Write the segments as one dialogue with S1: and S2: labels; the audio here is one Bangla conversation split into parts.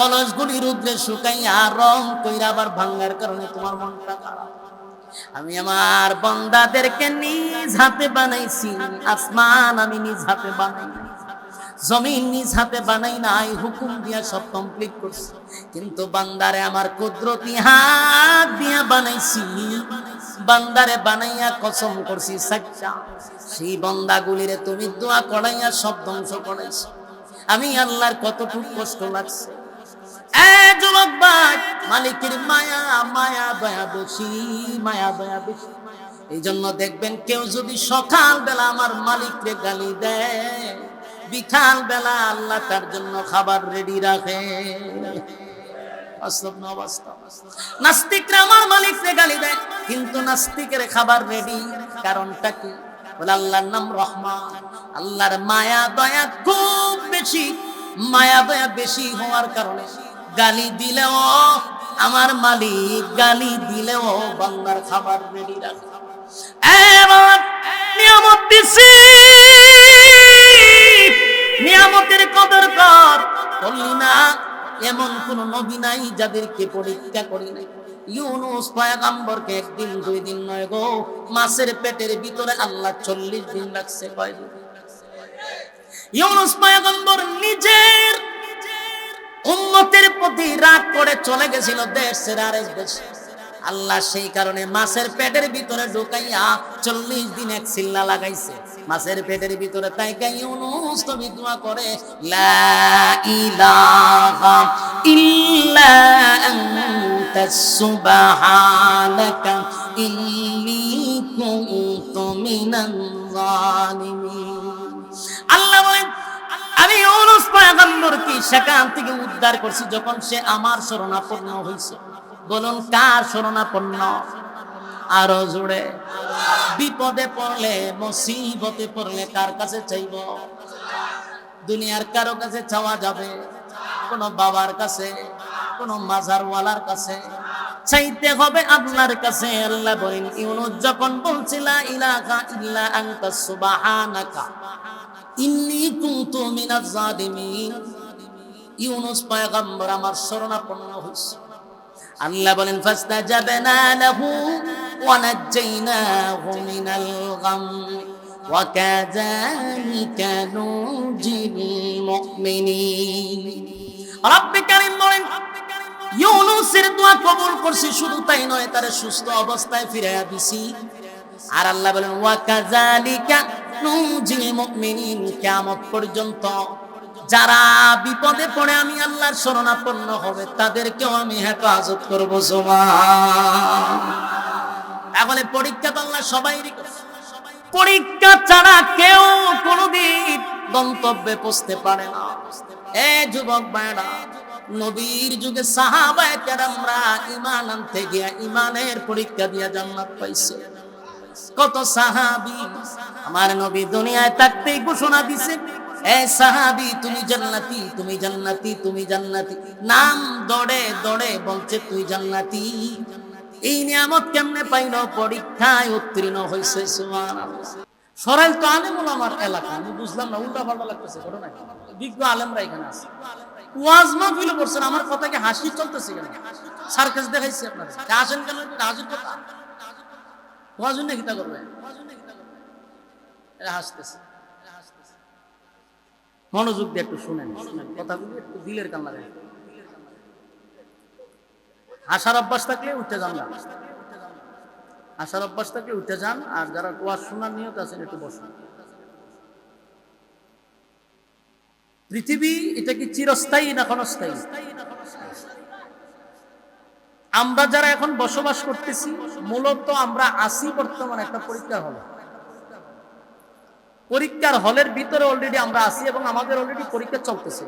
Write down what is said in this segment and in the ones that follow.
S1: কলসগুলি রুদ্রে শুকাইয়া রং কইরা আবার ভাঙ্গার কারণে তোমার মনটা খারাপ। আমি আমার বান্দাদেরকে নিজ হাতে বানাইছি। আসমান আমি নিজ হাতে বানাই, জমিন নিজ হাতে বানাই নাই, হুকুম দিয়া সব কমপ্লিট করছি। কিন্তু বান্দারে আমার কুদরতি হাত দিয়া বানাইছি। বান্দারে বানাইয়া কসম করছি সাচ্চা, সেই বান্দাগুলিরে তুমি দোয়া করাইয়া সব ধ্বংস করাইছো। আমি আল্লাহর কতটুকু কষ্ট লাগছে। যুবক ভাই, মালিকের মায়া মায়া দয়া বেশি, মায়া দয়া বেশি। এই জন্য দেখবেন কেউ যদি সকাল বেলা আমার মালিককে গালি দেয়, বিকাল বেলা আল্লাহ তার জন্য খাবার রেডি রাখে। নাস্তিকরা আমার মালিককে গালি দেয়, কিন্তু নাস্তিকের খাবার রেডি। কারণটা কি? বলে আল্লাহর নাম রহমান। আল্লাহর মায়া দয়া খুব বেশি। মায়া দয়া বেশি হওয়ার কারণে গালি দিলেও আমার মালিক, গালি দিলেও বান্দার খাবার রেডি রাখে। এবার নিয়ামত দিছি, নিয়ামতের কদর কর। বললি না এমন কোন নবী নাই যাদেরকে পরীক্ষা করি নাই। ইউনূস পয়গম্বরকে একদিন দুই দিন নয় গো, মাছের পেটের ভিতরে আল্লাহ 40 দিন রাখছে। কয়দিন? ইউনূস পয়গম্বর নিজের উম্মতের প্রতি রাগ করে চলে গেছিল দেশ ছেড়ে আরেক দেশে। আল্লাহ সেই কারণে মাছের পেটের ভিতরে ঢুকাইয়া 40 দিন এক চিল্লা লাগাইছে মাছের পেটের ভিতরে। তাই ইউনূস নবী দোয়া করে, লা ইলাহা ইল্লা আনতা সুবহানাকা ইন্নী কুনতু মিনাল জালিমিন। আল্লাহ বলেন আমি ইউনূস পয়গম্বরকে সেখান থেকে উদ্ধার করছি যখন সে আমার শরণাপন্ন হয়েছে। বলুন কার শরণাপন্ন? আরো জোরে। বিপদে পড়লে, মুসিবতে পড়লে কার কাছে চাইব? দুনিয়ার কারো কাছে চাওয়া যাবে? কোন বাবার কাছে, কোন মাজারওয়ালার কাছে? চাইতে হবে আল্লাহর কাছে। আল্লাহ বলেন ইউনূস যখন বলছিল লা ইলাহা ইল্লা আনতা সুবহানাকা ইন্নী কুনতু মিনাজ জালিমিন, ইউনূস পয়গম্বর আমার শরণাপন্ন হইছে। আল্লাহ বলেন ফাস্তাজাবনা লাহু ওয়া নাজ্জাইনাহু মিনাল গাম ওয়া কাযালিকা নুজিল মুমিনিন। রব্বে কারীম বলেন ইউনূসের দোয়া কবুল করছি, শুধু তাই নয় তারে সুস্থ অবস্থায় ফিরাইয়া দিছি। আর আল্লাহ বলেন ওয়া কাযালিকা নুজিল মুমিনিন, কিয়ামত পর্যন্ত যারা বিপদে পড়ে আমি আল্লাহর শরণাপন্ন হবে তাদেরকেও আমি হেফাজত করব। সুবহান। তাহলে পরীক্ষা তো আল্লাহ সবাইরই করছে। পরীক্ষা ছাড়া কেউ কোনোদিন গন্তব্যে পৌঁছতে পারে না। যুবক ভাইরা, নবীর যুগে সাহাবায়ে কেরামরা ঈমান আনতে গিয়া ঈমানের পরীক্ষা দিয়া জান্নাত পাইছে। কত সাহাবী আমার নবী দুনিয়ায় থাকতেই ঘোষণা দিছে, এ সাহাবী তুমি জান্নাতি, তুমি জান্নাতি, তুমি জান্নাতি। নাম দৌড়ে দৌড়ে বলছে তুই জান্নাতি। এই নিয়ামত কেমনে পাইল? পরীক্ষায় উত্তীর্ণ হয়েছে। সুবহানাল্লাহ। সরাইল তো আলেম ওলামার এলাকা। আমি বুঝলাম না, উল্টা পাল্টা লাগতেছে ঘটনা। বিজ্ঞ আলেমরা এখানে আছে, ওয়াজ মাহফিল করছেন। আমার কথা কি হাসি চলতেছে কেন? সার্কাস দেখাইছি আপনাদের, আসেন কেন? হাসির কথা ওয়াজ না কিতা করবে? এরা হাসতেছে। মনোযোগ দিয়ে একটু শুনেন, কথাগুলো একটু দিলের কান লাগে। হাসার অভ্যাস থাকলে উঠতে যান না, হাসার অভ্যাস থাকলে উঠতে যান। আর যারা ওয়াজ শোনার নিয়ত আছেন একটু বসুন। পৃথিবী এটা কি চিরস্থায়ী না ক্ষণস্থায়ী? আমরা যারা এখন বসবাস করতেছি মূলত আমরা আছি বর্তমানে একটা পরীক্ষার হলে। পরীক্ষার হলের ভিতরে অলরেডি আমরা আছি এবং আমাদের অলরেডি পরীক্ষা চলতেছে।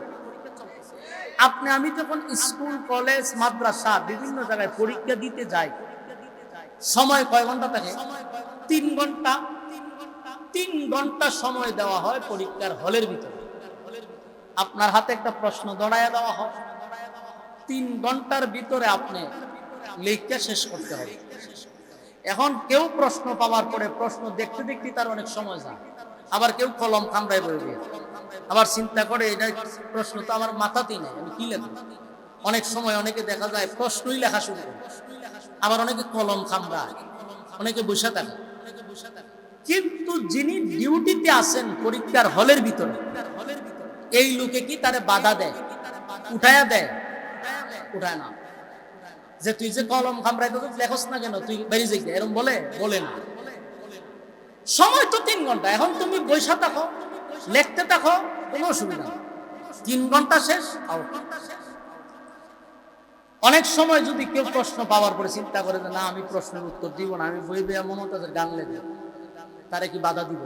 S1: আপনি আমি যখন স্কুল, কলেজ, মাদ্রাসা বিভিন্ন জায়গায় পরীক্ষা দিতে যাই, সময় কয় ঘন্টা থাকে? 3 ঘন্টা। 3 ঘন্টা সময় দেওয়া হয় পরীক্ষার হলের ভিতরে। আপনার হাতে একটা প্রশ্ন ধরায়া দেওয়া হয়, 3 ঘন্টার ভিতরে আপনি লেখা শেষ করতে হবে। এখন কেউ প্রশ্ন পাওয়ার পরে প্রশ্ন দেখতে দেখতে তার অনেক সময় যায়, আবার কেউ কলম কামড়ায় বসে, আবার চিন্তা করে এটা প্রশ্ন তো আমার মাথাতেই নেই, আমি কি লিখব। অনেক সময় অনেকে দেখা যায় প্রশ্নই লেখা শুরু করে, আবার অনেকে কলম কামড়ায়, অনেকে বসে থাকে। কিন্তু যিনি ডিউটিতে আছেন পরীক্ষার হলের ভিতরে, এই লোকে কি তারে বাধা দেয়, উঠায়া দেয়? উঠায় না। যে তুই যে কলম কামড়াইতে লেখস না কেন, তুই বেরিয়ে যাই, এরকম বলে না। সময় তো 3 ঘন্টা, এখন তুমি বৈশা থাকো, লিখতে থাকো, কোনো অসুবিধা নেই। 3 ঘন্টা শেষ, আউট। অনেক সময় যদি কেউ প্রশ্ন পাওয়ার পরে চিন্তা করে যে না আমি প্রশ্নের উত্তর দিব না, আমি বই বইয়া মনে হতো গান লেখে, তারে কি বাধা দিব?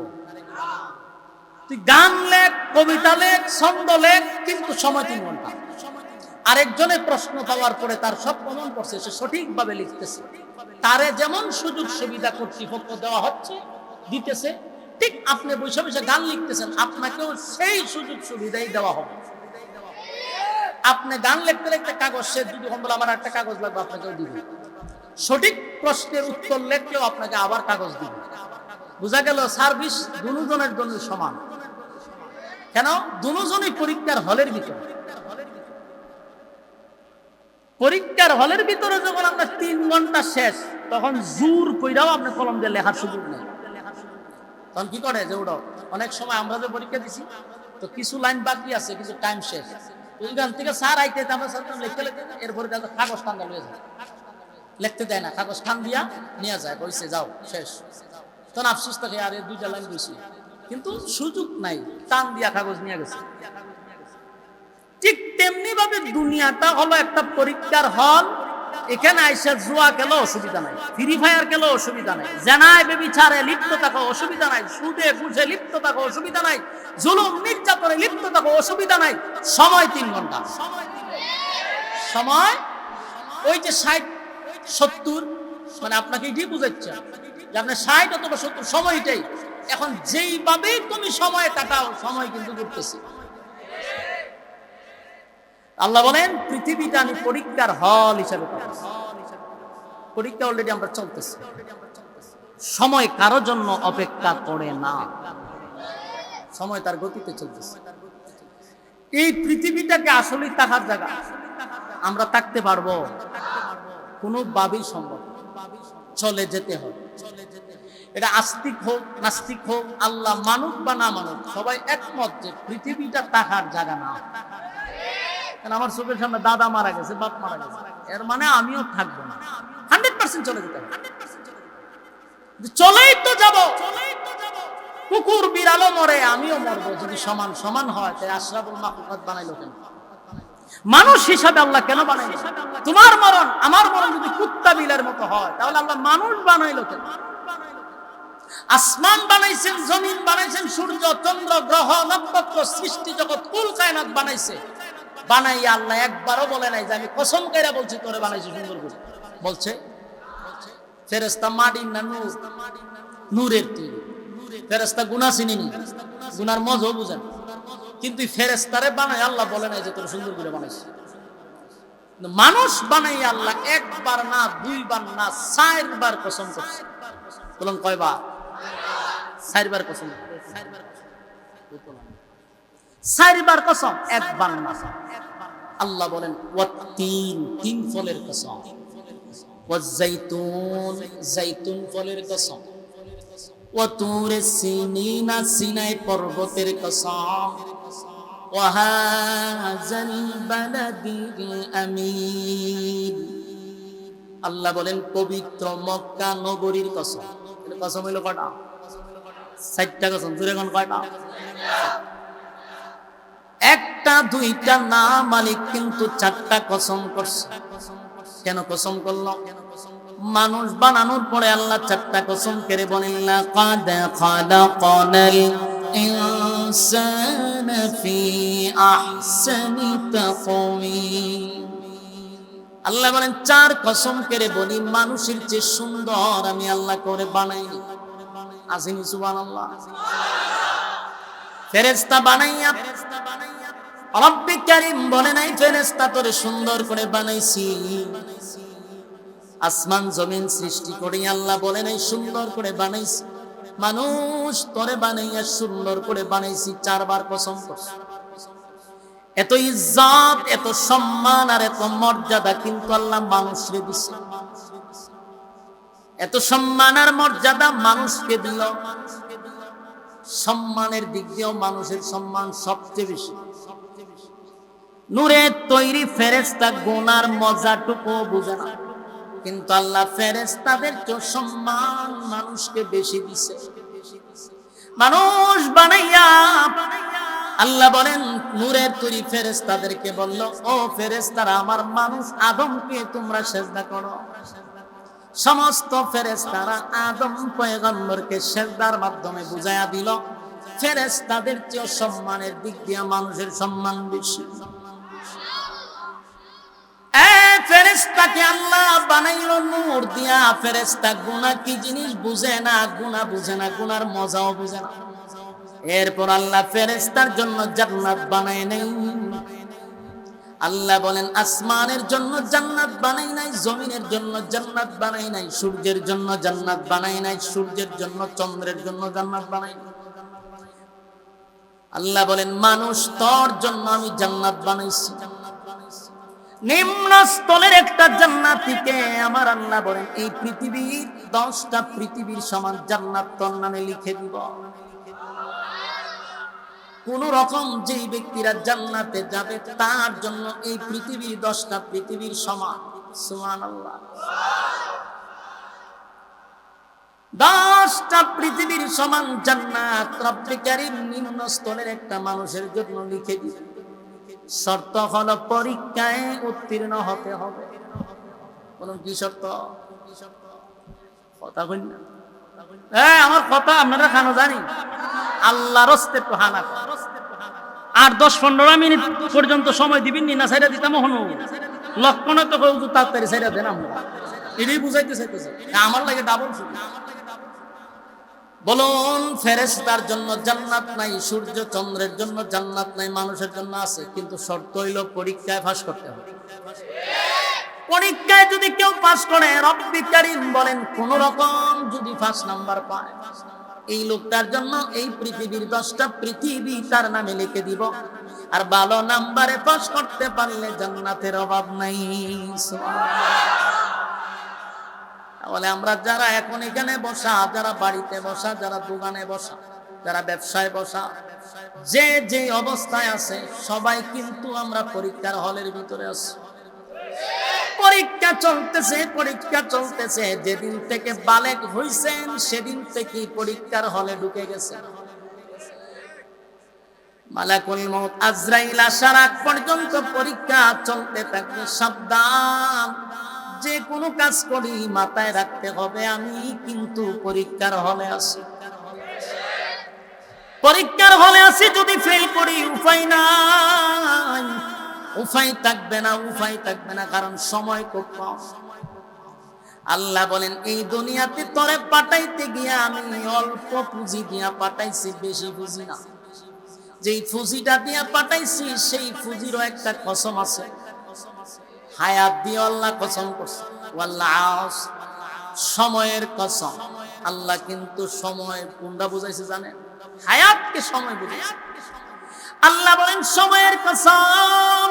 S1: তুই গান লেখ, কবিতা লেখ, ছন্দ লেখ, কিন্তু সময় 3 ঘন্টা। আরেকজনের প্রশ্ন পাওয়ার পরে তার সব প্রমাণ করছে, সে সঠিকভাবে লিখতেছে, তারে যেমন সুযোগ সুবিধা কর্তৃপক্ষ দেওয়া হচ্ছে, দিতেছে, ঠিক আপনি বসে বসে গান লিখতেছেন, আপনাকেও সেই সুযোগ সুবিধাই দেওয়া হবে। আপনি গান লিখতে লিখতে কাগজ শেষ, যদি বলে আমার একটা কাগজ লাগবে, আপনাকেও দিবে। সঠিক প্রশ্নের উত্তর লিখলেও আপনাকে আবার কাগজ দিবে। বোঝা গেল সার্ভিস দুজনের জন্য সমান। কেন? দুজনই পরীক্ষার হলের ভিতরে। পরীক্ষার হলের ভিতরে যখন আমরা 3 ঘন্টা শেষ, তখন জোর কইরাও আপনি কলম দিয়ে লেখার সুযোগ নেই। তখন কি করে যে ওটা, অনেক সময় আমরা যে পরীক্ষা দিছি তো কিছু লাইন বাকি আছে, কিছু টাইম শেষ, ওইখান থেকে স্যার আইতে আমরা লিখতে লিখতে এরপরে কাগজ টান দিয়ে যায়, লিখতে দেয় না, কাগজ টান দিয়া নিয়ে যায়, বলছে যাও শেষ। তখন আফসোস থাকে, আরে 2টা লাইন বসি, কিন্তু সুযোগ নাই, টান দিয়া কাগজ নিয়ে গেছে। ঠিক তেমনি ভাবে দুনিয়াটা হলো একটা পরীক্ষার হল। এখানে আইসা জুয়া খেলো অসুবিধা নাই, ফ্রি ফায়ার খেলো অসুবিধা নাই, জানায় বেবিচারে লিপ্ত থাকো অসুবিধা নাই, সুদে ঘুষে লিপ্ত থাকো অসুবিধা নাই, জুলুম নির্যাতনে লিপ্ত থাকো অসুবিধা নাই। সময় 3 ঘন্টা। সময় ওই যে 60-70, মানে আপনাকে এটাই বুঝাচ্ছে যে আপনার 60 অথবা 70 সময়টাই। এখন যেইভাবে তুমি সময় কাটাও, সময় কিন্তু ঘুরতেছে। আল্লাহ বলেন পৃথিবীটা আমি পরীক্ষার হল হিসাবে পাচ্ছি। পরীক্ষা অলরেডি আমরা চলতেছি, সময় কারোর জন্য অপেক্ষা করে না, সময় তার গতিতে চলতেছে। এই পৃথিবীটাকে আসলেই থাকার জায়গা, আমরা থাকতে পারবো? কোনোভাবেই সম্ভব, চলে যেতে হবে। এটা আস্তিক হোক নাস্তিক হোক, আল্লাহ মানুক বা না মানুক, সবাই একমত যে পৃথিবীটা থাকার জায়গা না। আমার চোখের সামনে দাদা মারা গেছে, বাপ মারা গেছে, এর মানে আমিও থাকবো না। 100% চলে যেতে হবে। চলেই তো যাব। কুকুর বিড়ালও মরে, আমিও মরবো। যদি সমান সমান হয়, তাই আশরাফুল মাখলুকাত বানাইলো কেন? মানুষ হিসাবে আল্লাহ কেন বানাইলো? তোমার মরণ আমার মরণ যদি কুত্তা বিলের মতো হয়, তাহলে আল্লাহ মানুষ বানাইলো কেন? আসমান বানাইছেন, জমিন বানাইছেন, সূর্য চন্দ্র গ্রহ নক্ষত্র সৃষ্টি জগৎ কুল কায়নাত বানাইছে। বানাইয়া আল্লাহ একবারও বলে নাই যে আমি কসম কইরা বলছি তোরে বানাইছি সুন্দর করে। বলছে ফেরেশতা মাটির না নূর? নূরের তৈরি। ফেরেশতা গুনাহ চিনেনি, গুনার মজাও বুঝেন, কিন্তু ফেরেশতারে বানাই আল্লাহ বলে নাই যে তোরে সুন্দর করে বানাইছি। মানুষ বানাই আল্লাহ একবার না, 2 বার না, 4 বার কসম করছে। বলুন কয়বার? 4 বার কসম। 4 বার কসম, একবার না। আল্লাহ বলেন ওয়াত্তিন, 3 ফলের কসম, ওয়াজাইতুন, জাইতুন ফলের কসম, ওয়াতুরে সিনিনা, সিনাই পর্বতের কসম, ওয়াহাযাল বালাদিল আমিন। আল্লাহ বলেন পবিত্র মক্কা নগরীর কসম। কসম হইল কয়টা? 4টা কসম। জোরে কোন কয়টা? একটা 2টা না, মালিক কিন্তু 4টা কসম করছে। কেন কসম করলো? মানুষ বানানোর পরে আল্লাহ 4টা কসম করে বলেন লাকাদ খালাকানাল ইনসানা ফি আহসানি তাকওয়িম। আল্লাহ বলেন 4 কসম করে বলি, মানুষের যে সুন্দর আমি আল্লাহ করে বানাইনি। আসেনি সুবহানাল্লাহ? ফেরেশতা বানাইয়া রব্বি কারীম বলে নাই ফেরেশতা তোরে সুন্দর করে বানাইছি। আসমান জমিন সৃষ্টি করে আল্লাহ বলে নাই সুন্দর করে বানাইছি। মানুষ তোরে বানাইয়া সুন্দর করে বানাইছি। 4 বার কসম করছে। এত ইজ্জত, এত সম্মান আর এত মর্যাদা কিন্তু আল্লাহ মানুষকে দিছে। এত সম্মান আর মর্যাদা মানুষকে দিল। সম্মানের দিক দিয়েও মানুষের সম্মান সবচেয়ে বেশি। নূরের তৈরি ফেরেশতা গুনার মজাটুকু বুঝে না, কিন্তু আল্লাহ ফেরেশতাদের চেয়ে সম্মান মানুষকে বেশি দিছে। মানুষ বানাইয়া আল্লাহ বলেন নূরের তৈরি ফেরেশতাদেরকে বলল, ও ফেরেশতারা, আমার মানুষ আদমকে তোমরা সিজদা করো। সমস্ত ফেরেশতারা আদম পয়গম্বরকে সিজদার মাধ্যমে বুঝাইয়া দিল ফেরেশতাদের চেয়ে সম্মানের দিক দিয়ে মানুষের সম্মান বেশি। ফেরেশতাকে আল্লাহ বানাইলো নূর দিয়া। ফেরেশতা গুনাহ কি জিনিস বুঝে না, গুনাহ বুঝে না, গুনার মজাও বুঝে না। এরপর আল্লাহ ফেরেশতার জন্য জান্নাত বানায় নাই। আল্লাহ বলেন আসমানের জন্য জান্নাত বানাই নাই, জমিনের জন্য জান্নাত বানাই নাই, সূর্যের জন্য জান্নাত বানাই নাই, সূর্যের জন্য চন্দ্রের জন্য জান্নাত বানাই নাই। আল্লাহ বলেন মানুষ তোর জন্য আমি জান্নাত বানাইছি। নিম্ন স্থলের একটা জান্নাতীকে আমার আল্লাহ বলেন এই পৃথিবীর 10টা পৃথিবীর সমান জান্নাত তোর নামে লিখে দিব। কোন রকম যেই ব্যক্তিরা জান্নাতে যাবে তার জন্য এই পৃথিবীর 10টা পৃথিবীর সমান। সুবহানাল্লাহ। 10টা পৃথিবীর সমান জান্নাত রব্বে কারীম নিম্ন স্তরের একটা মানুষের জন্য লিখে দিবে। শর্ত হলো পরীক্ষায় উত্তীর্ণ হতে হবে। কোন কি শর্ত? কথা কই না, আমার কথা আপনারা কেন জানি আল্লাহর রাস্তে তো হানা। আর 10-15 মিনিট পর্যন্ত সময় দিবেন না, সাইরা দিতাম হনো লক্ষণ তো তাড়াতাড়ি সাইরা দেন। আমরা এটাই বুঝাইতে চাইতেছি, আমার লাগে ডাবল। বলুন ফেরেশতার জন্য জান্নাত নাই, সূর্য চন্দ্রের জন্য জান্নাত নাই, মানুষের জন্য আছে, কিন্তু শর্ত হইল পরীক্ষায় পাস করতে হবে। পরীক্ষায় যদি কেউ পাস করে রব্বে কারীম বলেন কোন রকম যদি 1 নাম্বার পায় এই লোকটার জন্য এই পৃথিবীর 10টা পৃথিবী তার নামে লিখে দিব। আর ভালো নাম্বারে পাস করতে পারলে জান্নাতের অভাব নাই। বলে আমরা যারা এখন এখানে বসা, যারা বাড়িতে বসা, যারা দোকানে বসা, যারা ব্যবসায় বসা, যে যে অবস্থায় আছে সবাই কিন্তু আমরা পরীক্ষার হলের ভিতরে আছি। পরীক্ষা চলতেছে, পরীক্ষা চলতেছে। যেদিন থেকে বালেগ হইছেন সেদিন থেকে পরীক্ষার হলে ঢুকে গেছে। মালাকুল মউত আজরাইল আসার আগ পর্যন্ত পরীক্ষা চলতে থাকবে। সাবধান, যে কোনো কাজ করি মাথায় রাখতে হবে আমি কিন্তু পরীক্ষার হলে আছি। পরীক্ষার হলে আছি, যদি ফেল করি উপায় নাই, উপায় থাকবে না, উপায় থাকবে না, কারণ সময় খুব কম। আল্লাহ বলেন এই দুনিয়াতে তোরে পাঠাইতে গিয়া আমি অল্প পুঁজি দিয়া পাঠাইছি, বেশি পুঁজি না। যেই পুঁজিটা দিয়া পাঠাইছি সেই পুঁজিরও একটা কসম আছে। হায়াত দিয়ে আল্লাহ কসম করছে, ওয়াল্লাহ সময়ের কসম। আল্লাহ কিন্তু সময় কোনটা বুঝাইছে জানেন? হায়াতকে সময় বুঝাইছে। আল্লাহ বলেন সময়ের কসম।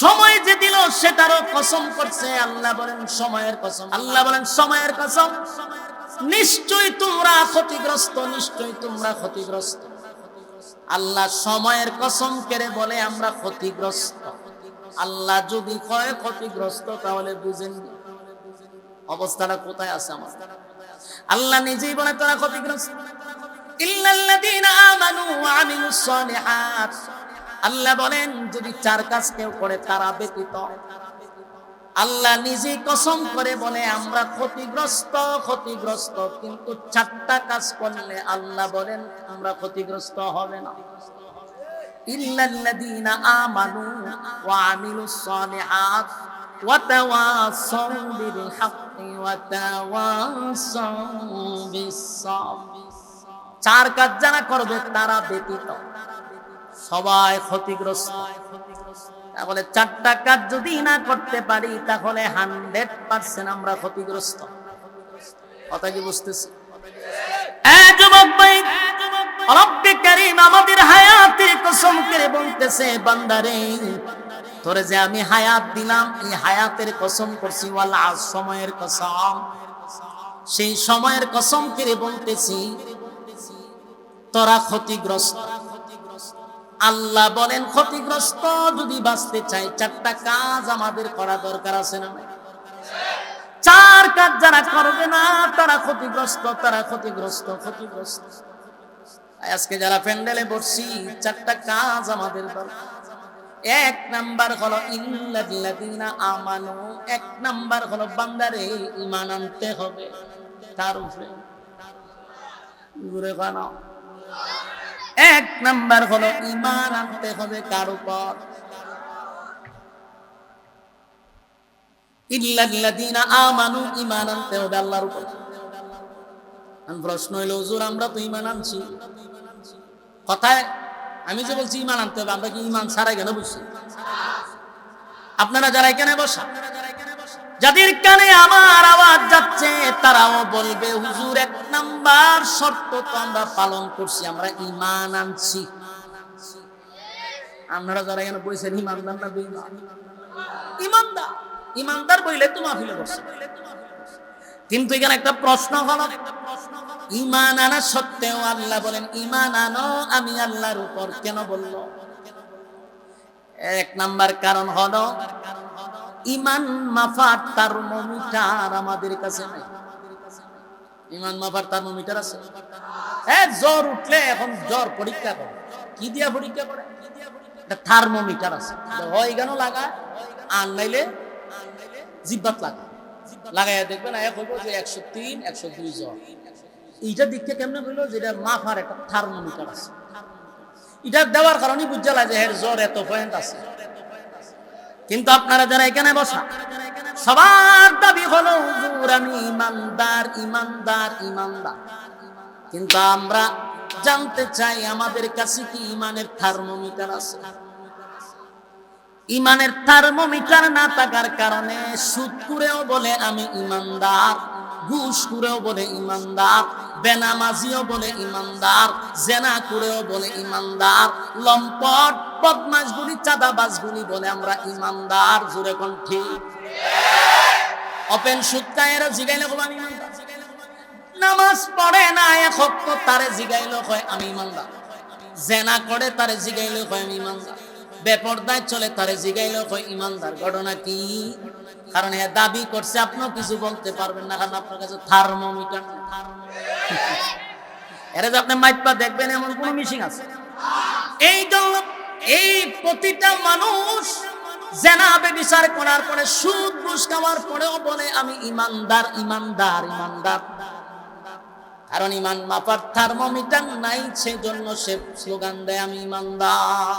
S1: সময় যে দিল সেটারও কসম করছে। আল্লাহ বলেন সময়ের কসম। আল্লাহ বলেন সময়ের কসম, নিশ্চয়ই তোমরা ক্ষতিগ্রস্ত, নিশ্চয়ই তোমরা ক্ষতিগ্রস্ত। আল্লাহ সময়ের কসম করে বলে আমরা ক্ষতিগ্রস্ত। আল্লাহ যদি কয় ক্ষতিগ্রস্ত তাহলে বুঝেন অবস্থাটা কোথায় আছে আমার। আল্লাহ নিজেই বলে তারা ক্ষতিগ্রস্ত। ইল্লাল্লাযীনা আমানু ওয়া আমিলুস সালিহাত। আল্লাহ বলেন যদি 4 কাজ কেউ করে তারা ব্যতীত। আল্লাহ নিজেই কসম করে বলে আমরা ক্ষতিগ্রস্ত, ক্ষতিগ্রস্ত, কিন্তু 4টা কাজ করলে আল্লাহ বলেন আমরা ক্ষতিগ্রস্ত হবে না। ইল্লাল্লাযীনা আমানু ওয়া আমিলুস সালিহাত ওয়া তাওয়াসাউ বিল হাক্কি ওয়া তাওয়াসাউ বিস সাবর। 4 কাজ যারা করবে তারা ব্যতীত সবাই ক্ষতিগ্রস্ত। তাহলে 4টা কাজ যদি না করতে পারি তাহলে 100% আমরা ক্ষতিগ্রস্ত। কথা কি বুঝতেছি? যুবক ভাই, রব্বে কারীম আমাদের হায়াতের কসম করে বলতে বলতেছে বান্দারে তোরে যে আমি হায়াত দিলাম এই হায়াতের কসম করছি ওয়াল আজ সময়ের কসম সেই সময়ের কসম করে বলতেছি তোরা ক্ষতিগ্রস্ত আল্লাহ বলেন ক্ষতিগ্রস্ত যদি বাঁচতে চাই চারটা কাজ আমাদের করা দরকার আছে না চার কাজ যারা করবে না তারা ক্ষতিগ্রস্ত ক্ষতিগ্রস্ত আজকে যারা প্যান্ডেলে বসছি চারটা কাজ আমাদের দরকার এক নাম্বার হলো ইল্লাল্লাযিনা আমানু এক নাম্বার হলো বান্দারে ঈমান আনতে হবে তার উপরে ঘুরে বানাও এক নাম্বার হলো ঈমান আনতে হবে কার উপর ইল্লাল্লাযিনা আমানু ঈমান আনতে হবে আল্লাহর উপর প্রশ্ন হইল হুজুর আমরা তো ঈমান আনছি কথায় আমি যে বলছি ঈমান আনতে হবে আমরা কি ঈমান ছাড়াই কেন বসছি আপনারা যারা এখানে বসা যাদের কানে আমার আওয়াজ যাচ্ছে তারাও বলবে হুজুর এক নাম্বার শর্ত তো আমরা পালন করছি আমরা ঈমান আনছি আপনারা যারা এখানে বসেন ঈমানদার না বেঈমান ঈমানদার ঈমানদার বইলে তো মাহফিলে বসে কিন্তু এখানে একটা প্রশ্ন হলো ঈমান আনা সত্ত্বেও আল্লাহ বলেন ঈমান আনো আমি আল্লাহর উপর কেন বললো এক নাম্বার কারণ হলো ঈমান মাপার থার্মোমিটার আমাদের কাছে নাই ঈমান মাপার থার্মোমিটার আছে জ্বর উঠলে এখন জ্বর পরীক্ষা করে কি দিয়া পরীক্ষা করে একটা থার্মোমিটার আছে হয় কেন লাগায় আর নাইলে জিব্বাত লাগাইয়া দেখবেন এক হইব যে 103 102 জ্বর এইটা দিককে কেমনে হইলো যেটা মাপার একটা থার্মোমিটার আছে এটা দেওয়ার কারণে বুঝা লাগে এর জ্বর এত পয়েন্ট আছে কিন্তু আপনারা যারা এখানে বসা সবার দাবি হলো হুজুর আমি ঈমানদার ঈমানদার ঈমানদার কিন্তু আমরা জানতে চাই আমাদের কাছে কি ঈমানের থার্মোমিটার আছে ঈমানের থার্মোমিটার না থাকার কারণে সুদ করেও বলে আমি ঈমানদার ঘুষ করেও বলে ঈমানদার বেনামাজিও বলে ঈমানদার জেনা করেও বলে ঈমানদার লম্পট বদমাশগুলি চাঁদাবাজগুলি বলে আমরা ঈমানদার জোরে কোন ঠিক ওপেন সুদকায়েরা জিগাইলে কই আমি ঈমানদার নামাজ পড়ে না এক ওয়াক্ত তারে জিগাইলো কয় আমি ঈমানদার জেনা করে তারে জিগাইলো কয় আমি ঈমানদার বেপরদায় চলে তারে জিগাইলো কয় ঈমানদার ঘটনা কি কারণ এ দাবি করছে আপনিও কিছু বলতে পারবেন না কারণ আপনার কাছে থার্মোমিটার এর যে আপনি মাইপা দেখবেন এমন কোন মিশিং আছে এই জন্য এই প্রতিটা মানুষ জেনা ব্যভিচার করার পরে সুদ ঘুষ খাওয়ার পরেও বলে আমি ঈমানদার ঈমানদার ঈমানদার কারণ ঈমান মাপার থার্মোমিটার নাই সেজন্য সে স্লোগান দেয় আমি ঈমানদার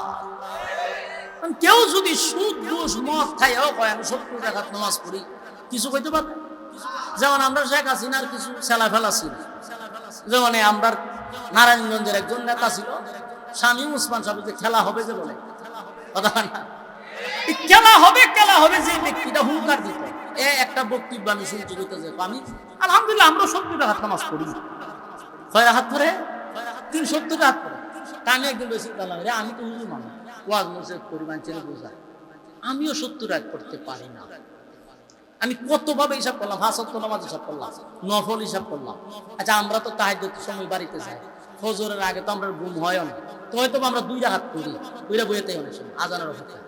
S1: কেউ যদি সুদ ঘুষ মদ খাইও কয় আমি 70 রাকাত নামাজ পড়ি কিছু কইতে পারবে যেমন আমরা শেখ হাসিনার কিছু ছেলা ফেলা ছিল যেমন আমরা নারায়ণগঞ্জের একজন নেতা ছিল শামীম ওসমান সাহেব যে খেলা হবে যে বলে কথা না খেলা হবে যে ব্যক্তিটা হুঙ্কার দিত একটা বক্তব্য আমি শুনতে যে আমি আলহামদুলিল্লাহ আমরা 70 রাকাত নামাজ পড়ি কয় রাকাত পড়ে 370 রাকাত পড়ে আমি একদিন বেশি বললাম রে আমি তো হুজুর মানুষ ওয়াজ মুসিবত পরিমাণ ছেলে বোঝা আমিও 70 রাকাত পড়তে পারি না আমি কতভাবে হিসাব করলাম 5 ওয়াক্ত নামাজ হিসাব করলাম নফল হিসাব করলাম আচ্ছা আমরা তো তাহাজ্জুদের সময় বাড়িতে যাই ফজরের আগে তো আমরা ঘুম হয় না তো হয়তো আমরা 2 রাকাত পড়ি ওইটা বইতে অনেক সময় আজানের অপেক্ষা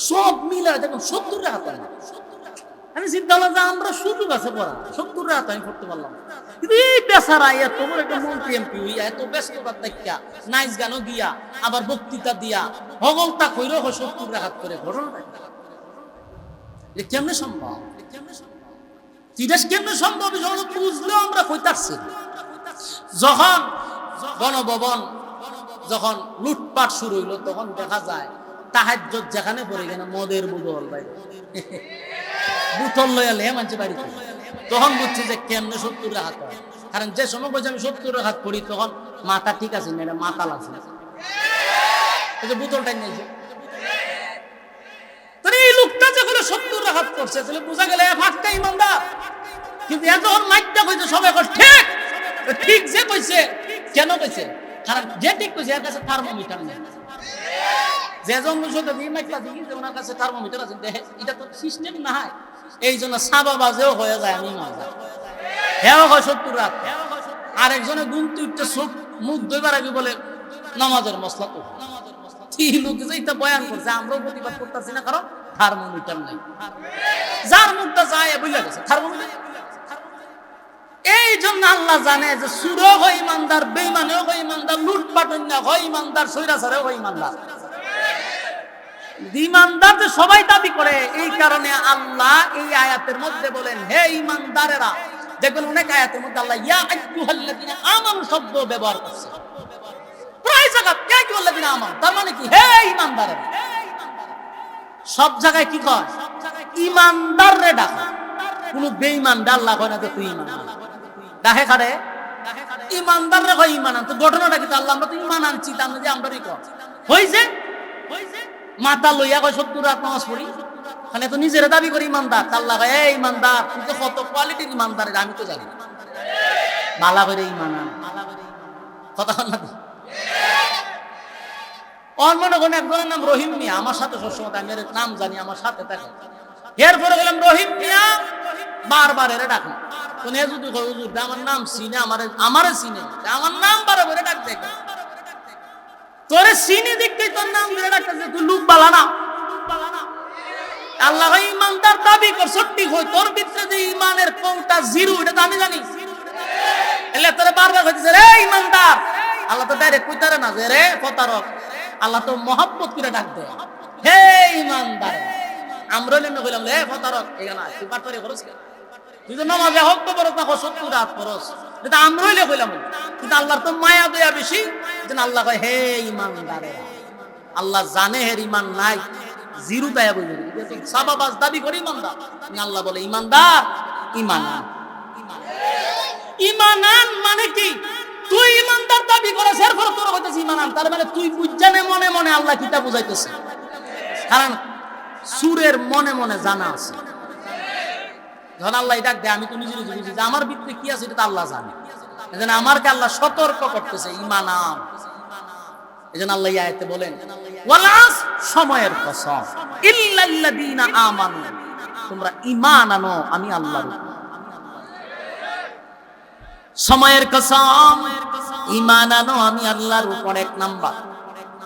S1: সব মিলে দেখুন 70 রাকাত না আমি চিন্তা করলাম যে আমরা সুযোগ আছে পড়া 70 রাকাত আমি পড়তে পারলাম কিন্তু এই বেচারা এত বড় একটা মন্ত্রী এমপি হইয়া এত ব্যস্ততার দেখা নাইস গানও দিয়া আবার বক্তৃতা দিয়া হগলতা কইরো 70 রাকাত করে ঘটনাটা এটা কেমনে সম্ভব তিরাস কেমনে সম্ভব যখন বুঝলেও আমরা কইতাছি যখন গণভবন যখন লুটপাট শুরু হইলো তখন দেখা যায় তাহাজ্জুদ যেখানে পড়ে গেল মদের বোতল বাইরে বোতল লইয়া লে মানছে বাড়িতে তখন বুঝছি যে কেমনে 70 রাকাত হয় কারণ যে সময় বলছে আমি 70 রাকাত পড়ি তখন মাথা ঠিক আছে না এটা মাতাল আছে এই যে বোতলটা নিয়েছে তাহলে এই লোকটা যখন 70 রাকাত পড়ছে তাহলে বোঝা গেল ফাঁকটা ইমানদার কিন্তু যখন মাইকটা কইছে সবাই কই ঠিক ঠিক যে কইছে কেন কইছে কারণ যে ঠিক কইছে এর কাছে থার্মোমিটার নেই যে জঙ্গল সাথে দিয়ে মাইকলা দিই যে ওনার কাছে থার্মোমিটার আছে দেখে এটা তো সিস্টেম না হয়, এই জন্য সাবা বাজেও হয়ে যায় আমি মাজা হেও হয় 70 রাত। আরেকজনে গুনতে উঠতে চোখ মুখ ধোইবার আগে বলে নামাজের মশলা তো এই লোকে যে এটা বয়ান করছে আমরাও প্রতিবাদ করতেছি না, কারণ থার্মোমিটার নাই। যার মুখটা যায় বুঝলে গেছে থার্মোমিটার। এই জন্য আল্লাহ জানে যে সুরও হয় ইমানদার, বেঈমানও হয় ইমানদার, লুটপাটন্যা হয় ইমানদার, সৈরাচারও হয় ইমানদার। ইমানদার যে সবাই দাবি করে, এই কারণে আল্লাহ এই আয়াতের মধ্যে বলেন হে ইমানদারেরা। দেখবেন অনেক আয়াতের মধ্যে আল্লাহ ইয়া আইয়ুহাল্লাযীনা আমানু শব্দ ব্যবহার করছে প্রায় জায়গায়। ইয়া আইয়ুহাল্লাযীনা আমানু তার মানে কি হে ইমানদারেরা। সব জায়গায় কি কয় ইমানদাররে ডাকে, কোন বেঈমান আল্লাহ কয় না যে তুই ইমানদার। ডাকে কারে ইমানদাররে কয় ইমান আনতে। ঘটনাটা কি আল্লাহ আমরা তো ইমান আনছি তার মধ্যে আমরাই কয় হইছে মাথা লইয়া কয় 70 রাত নামাজ পড়ি, মানে তো নিজের দাবি করি ইমানদার। আল্লাহ কয় এই ইমানদার তুই তো কত কোয়ালিটির ইমানদার আমি তো জানি, মালা করে ইমান আন কথা না। ওর মনে করেন একজনের নাম রহিম মিয়া, আমার সাথে সবসময় আমি এর নাম জানি, আমার সাথে থাকে। এরপরে বললাম রহিম মিয়া, বারবার এর ডাকি। কোন যদি হুজুর আমার নাম চিনে, আমারে চিনে, আমার নাম বারে বারে ডাক দেখে তোরে চিনি দেখতে তোর নাম ধরে ডাকতেছে, তুই লুক বালা না। আল্লাহ ইমানদার দাবি কর সত্যি হই, তোর ভিতরে যে ইমানের কোনটা জিরো এটা তো আমি জানি। এলে তোরে বারবার কইতেছে রে ইমানদার। আল্লাহ তো ডাইরেক্ট কইতারে না যে রে প্রতারক, আল্লাহ তো মহব্বত করে ডাক দেয় হে ইমানদার। আমরা নেমে কইলাম রে প্রতারক এখানে তুই পাটরে খরচ কে, তুই তো নামাজে হক তো পড়ছ না 70 রাত পড়ছ, এটা আমরা হইলে কইলাম। কিন্তু আল্লাহর তো মায়া দয়া বেশি, যেন আল্লাহ কয় হে ইমানদারেরা। আল্লাহ জানে হের ইমান নাই, জিরো তায়া বলি সাবাবাজ দাবি করে ইমানদার। আল্লাহ বলে ইমানদার ইমান আন। ইমান আন মানে কি তুই ইমানদার দাবি করিস এরপর তোর কইতেছিস ইমান আন, তার মানে তুই বুঝজানে মনে মনে আল্লাহ কিটা বুঝাইতেছে। কারণ সুরের মনে মনে জানা আছে। যখন আল্লাহ ডাক দেয় আমি তো নিজে নিজে বুঝি যে আমার ভিতরে কি আছে এটা তো আল্লাহ জানে। এজন্য আমারকে আল্লাহ সতর্ক করতেছে ঈমান আন। এজন্য আল্লাহ এই আয়াতে বলেন ওয়ালাস সময়ের কসম ইল্লাল্লাযীনা আমানু, তোমরা ঈমান আনো আমি আল্লাহর উপর। সময়ের কসম ঈমান আনো আমি আল্লাহর উপর। এক নাম্বার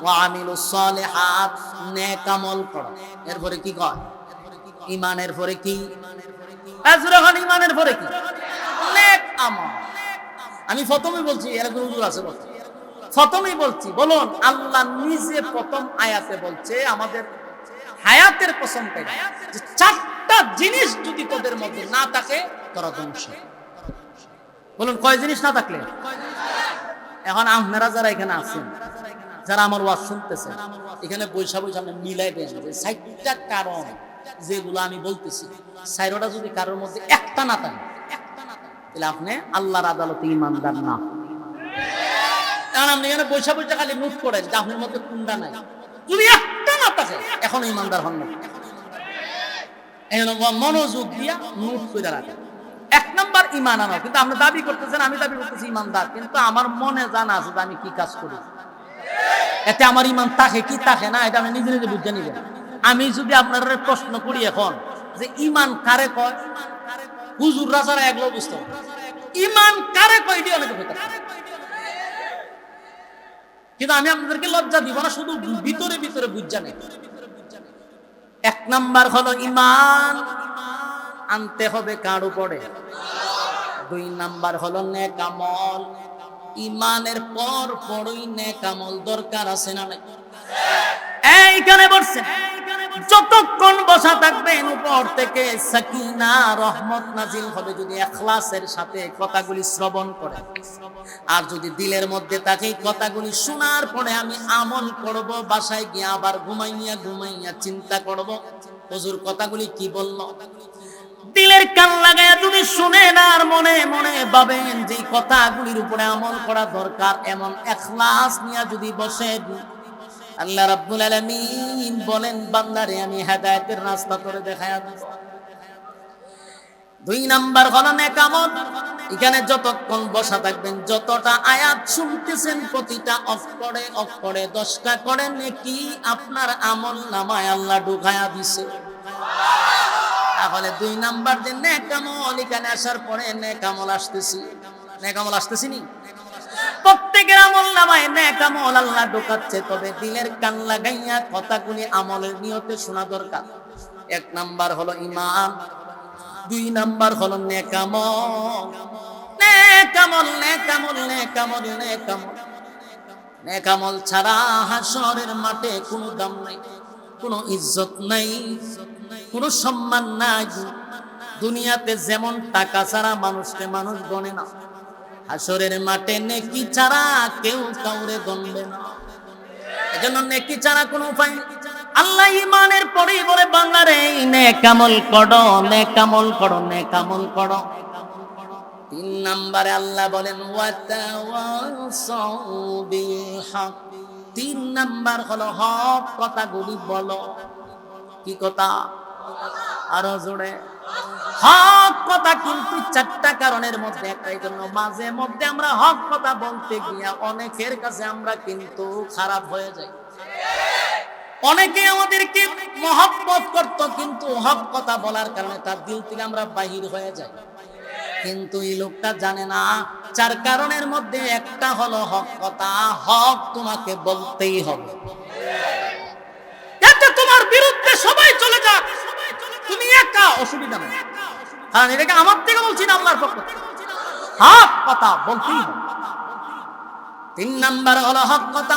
S1: ওয়া আমিলুস সালিহাত, নেক আমল করো। এরপরে কি কয় ঈমানের পরে কি আজরাহান, ঈমানের পরে কি নেক আমল। আমি প্রথমেই বলছি এর কোনো হুজুর আছে বলছি, প্রথমেই বলছি বলুন আল্লাহ নিজে প্রথম আয়াতে বলছে আমাদের হায়াতের কসম করে যে চারটা জিনিস যদি তোদের মধ্যে না থাকে তোরা ধ্বংস। বলুন কয় জিনিস না থাকলে? এখন আপনারা যারা এখানে আছেন, যারা আমার ওয়াজ শুনতেছেন, এখানে বৈশা বৈশা আপনি মিলাই দেন যে চারটা কারণ যেগুলো আমি বলতেছি, চারটা যদি কারোর মধ্যে একটা না থাকে তাহলে আপনি আল্লাহর আদালতে ঈমানদার না। কারণ আপনি এখানে বৈশা বৈশা খালি নোট করেন যে আপনার মধ্যে কোনটা নাই, যদি একটা না থাকে এখন ঈমানদার হন না। মনোযোগ দিয়া নোট করে রাখেন। এক নাম্বার ঈমান আনো। কিন্তু আপনি দাবি করতেছেন আমি দাবি করতেছি ঈমানদার, কিন্তু আমার মনে জানা আছে যে আমি কি কাজ করি, এতে আমার ঈমান থাকে কি থাকে না এটা আমি নিজে নিজে বুঝে নিবেন। আমি যদি আপনার প্রশ্ন করি এখন যে ঈমান কারে কয়, হুজুর রাজারা এগুলো বুঝতে হবে ঈমান কারে কয় এটি অনেকে হইতে পারে। কিন্তু আমি আপনাদেরকে লজ্জা দিব না, শুধু ভিতরে ভিতরে বুঝা নেই। এক নাম্বার হলো ঈমান আনতে হবে কার উপরে? দুই নাম্বার হলো নেক আমল। ঈমানের পর পরই নেক আমল দরকার আছে না নাই? এইখানে বসছেন, যতক্ষণ বসা থাকবেন উপর থেকে সাকিনা রহমত নাজিল হবে যদি ইখলাসের সাথে কথাগুলি শ্রবণ করে। আর যদি দিলের মধ্যে থাকে কথাগুলি শোনার পরে আমি আমল করব, বাসায় গিয়ে আবার ঘুমাইয়া ঘুমাইয়া চিন্তা করব হুজুর কথাগুলি কি বলল। দিলের কান লাগায়া যদি শুনেন আর মনে মনে ভাবেন যে কথাগুলির উপরে আমল করা দরকার, এমন ইখলাস নিয়ে যদি বসেন, আল্লাহ রাব্বুল আলামিন বলেন বান্দারে আমি হেদায়েতের রাস্তা করে দেখায়া দেব। দুই নাম্বার হলো নেক আমল। এখানে যতক্ষণ বসা থাকবেন, যতটা আয়াত শুনতেছেন, প্রতিটা অক্ষরে অক্ষরে 10টা করে নেকি আপনার আমল নামায় আল্লাহ ঢুকায়া দিছে। তাহলে 2 নাম্বার যে নেক আমল, এখানে আসার পরে নেক আমল আসতেছি, নেক আমল আসতেছি নি, প্রত্যেকের আমল নামায় নেক আমল আল্লাহ ঢুকাচ্ছে। তবে দিলের কান লাগাইয়া কথাগুলি আমলের নিয়তে শোনা দরকার। 1 নাম্বার হলো ঈমান, 2 নাম্বার হলো নেক আমল। নেক আমল, নেক আমল, নেক আমল, নেক আমল, নেক আমল ছাড়া হাসরের মাঠে কোনো দাম নাই, কোনো ইজ্জত নাই, কোনো সম্মান নাই। দুনিয়াতে যেমন টাকা ছাড়া মানুষকে মানুষ গণে না, হাসরের মাঠে নেকি ছাড়া কেউ কাউরে গণবে না। এজন্য নেকি ছাড়া কোনো উপায় নেই। আল্লাহ ঈমানের পরেই বলে বান্দারে নেক আমল করো, নেক আমল করো, নেক আমল করো। 3 নম্বরে আল্লাহ বলেন ওয়াতাওয়াসাউ বিল হক। 3 নাম্বার হলো হক কথাগুলি বলো। কি কথা? আরো জোরে। হক কথা কিন্তু 4টা কারণের মধ্যে একটা। এই জন্য মাঝে মধ্যে আমরা হক কথা বলতে গিয়া অনেকের কাছে আমরা কিন্তু খারাপ হয়ে যাই। অনেকে আমাদেরকে মহব্বত করত, কিন্তু হক কথা বলার কারণে তার দিল থেকে আমরা বাহির হয়ে যাই। কিন্তু এই লোকটা জানে না 4 কারণের মধ্যে একটা হলো হক কথা। হক তোমাকে বলতেই হবে। এটা তোমার বিরুদ্ধে সবাই চলে যাক, তুমি একা, অসুবিধা নেই, কারণ এটাকে আমার থেকে বলছি না, আল্লাহর পক্ষ থেকে। হক কথা বলতেই হবে। 3 নাম্বার হলো হক কথা।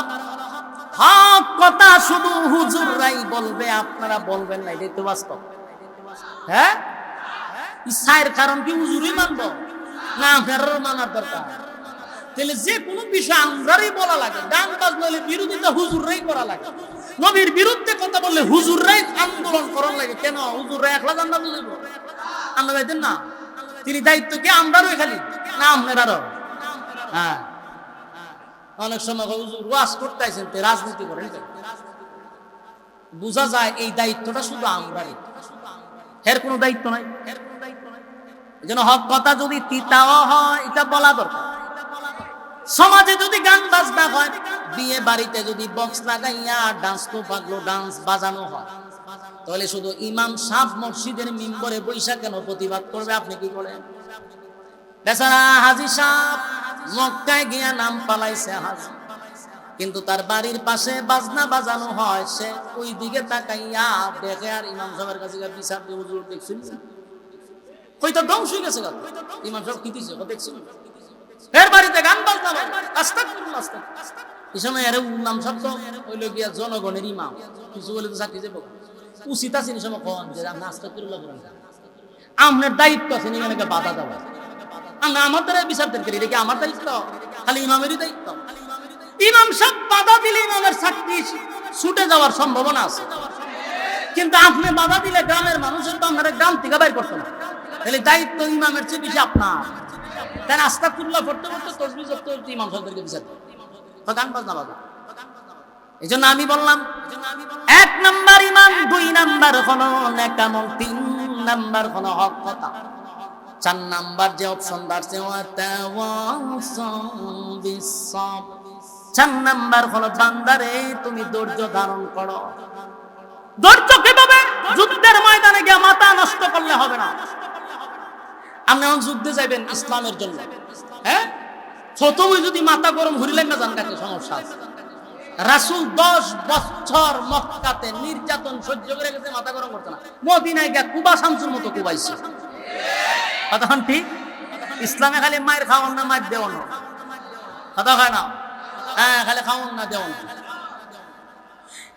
S1: হক কথা শুধু হুজুররাই বলবে, আপনারা বলবেন না, এটাই তো বাস্তব। হ্যাঁ, ইসায়ের কারণ কি হুজুরই মানবো না আপনারও মানার দরকার? তাহলে যে কোনো বিষয় আমরাই বলা লাগে। গান বাজনা বিরোধিতা হুজুররাই করা লাগে। নবীর বিরুদ্ধে কথা বললে হুজুররাই আন্দোলন করার লাগে। কেন? হুজুররা একলা জান্নাত বুঝাইবো, আমরা যাইতেন না? তিনি দায়িত্ব কি আমরারও খালি না আপনারও? হ্যাঁ, অনেক সময় হুজুর ওয়াজ করতে আইছেন, রাজনীতি করেন, বোঝা যায় এই দায়িত্বটা শুধু আমরাই, এর কোনো দায়িত্ব নাই। এই জন্য হক কথা যদি তিতাও হয়, এটা বলা দরকার। সমাজে যদি গান বাজনা হয়, বিয়ে বাড়িতে যদি বক্স লাগাইয়া ডান্স তো পাগলো ডান্স বাজানো হয়, তাহলে শুধু ইমাম সাহেব মসজিদের মিম্বরে বৈশা কেন প্রতিবাদ করবে? আপনি কি করেন? বেচারা হাজী সাহেব মক্কায় গিয়া নাম পালাইছে হাজী, কিন্তু তার বাড়ির পাশে বাজনা বাজানো হয়, সে ওই দিকে তাকাইয়া দেখে আর ইমাম সাহেবের কাছে বিচার দিয়ে হুজুর দেখছেন হয়তো ধ্বংস হয়ে গেছে। ইমাম সাহেব কি দিছে দেখছেন, এর বাড়িতে গান বাজনা হয়, আস্তাগফিরুল্লাহ আস্তাগফিরুল্লাহ। এই সময় এর ইমাম সাহেব তো হইল গিয়া জনগণের ইমাম, কিছু বলে তো চাকরি যাবো উচিত আছে। এই সময় কোন যে আপনি আস্তাগফিরুল্লাহ করেন, আপনার দায়িত্ব আছে এখানে বাধা দেওয়া। আমরা আমাদের বিচারদের করি, এটা কি আমার দায়িত্ব? খালি ইমামেরই দায়িত্ব? ইমাম সাহেব বাধা দিলে ইমামের চাকরি ছুটে যাওয়ার সম্ভাবনা আছে, কিন্তু আপনি বাধা দিলে গ্রামের মানুষের তো আপনারা গ্রাম থেকে বাইর করতে না। তাহলে দায়িত্ব ইমামের চেয়ে বেশি আপনার। তাই আস্তাগফিরুল্লাহ পড়তে পড়তে তসবিহ জপতে জপতে ইমাম সাহেবদেরকে বিচার দেয়, গান বাজনা বাজা। এই জন্য আমি বললাম 1 নাম্বার ইমান, 2 নাম্বার হলো নেক আমল, 3 নাম্বার হলো হক কথা, 4 নাম্বার যে অপশন দাঁড়ছে 4 নাম্বার হলো বান্দারে তুমি ধৈর্য ধারণ করো। ধৈর্য কিভাবে? যুদ্ধের ময়দানে গিয়ে মাথা নষ্ট করলে হবে না। আপনি এখন যুদ্ধে যাবেন ইসলামের জন্য, হ্যাঁ, প্রথমে যদি মাথা গরম হরিলেন না জান কাকে সমস্যা আছে। রাসূল 10 বছর মক্কাতে নির্যাতন সহ্য করে গেছে, মাথা গরম করতে না। মদিনায় গিয়ে কুবা শামসুর মতো কুবাইছে। কথা ঠিক? ইসলামে খালি মায়ের খাওয়ান না, মায়ের দেওয়ান না, কথা হয় না। হ্যাঁ, খালি খাওয়ান না, দেওয়ান না।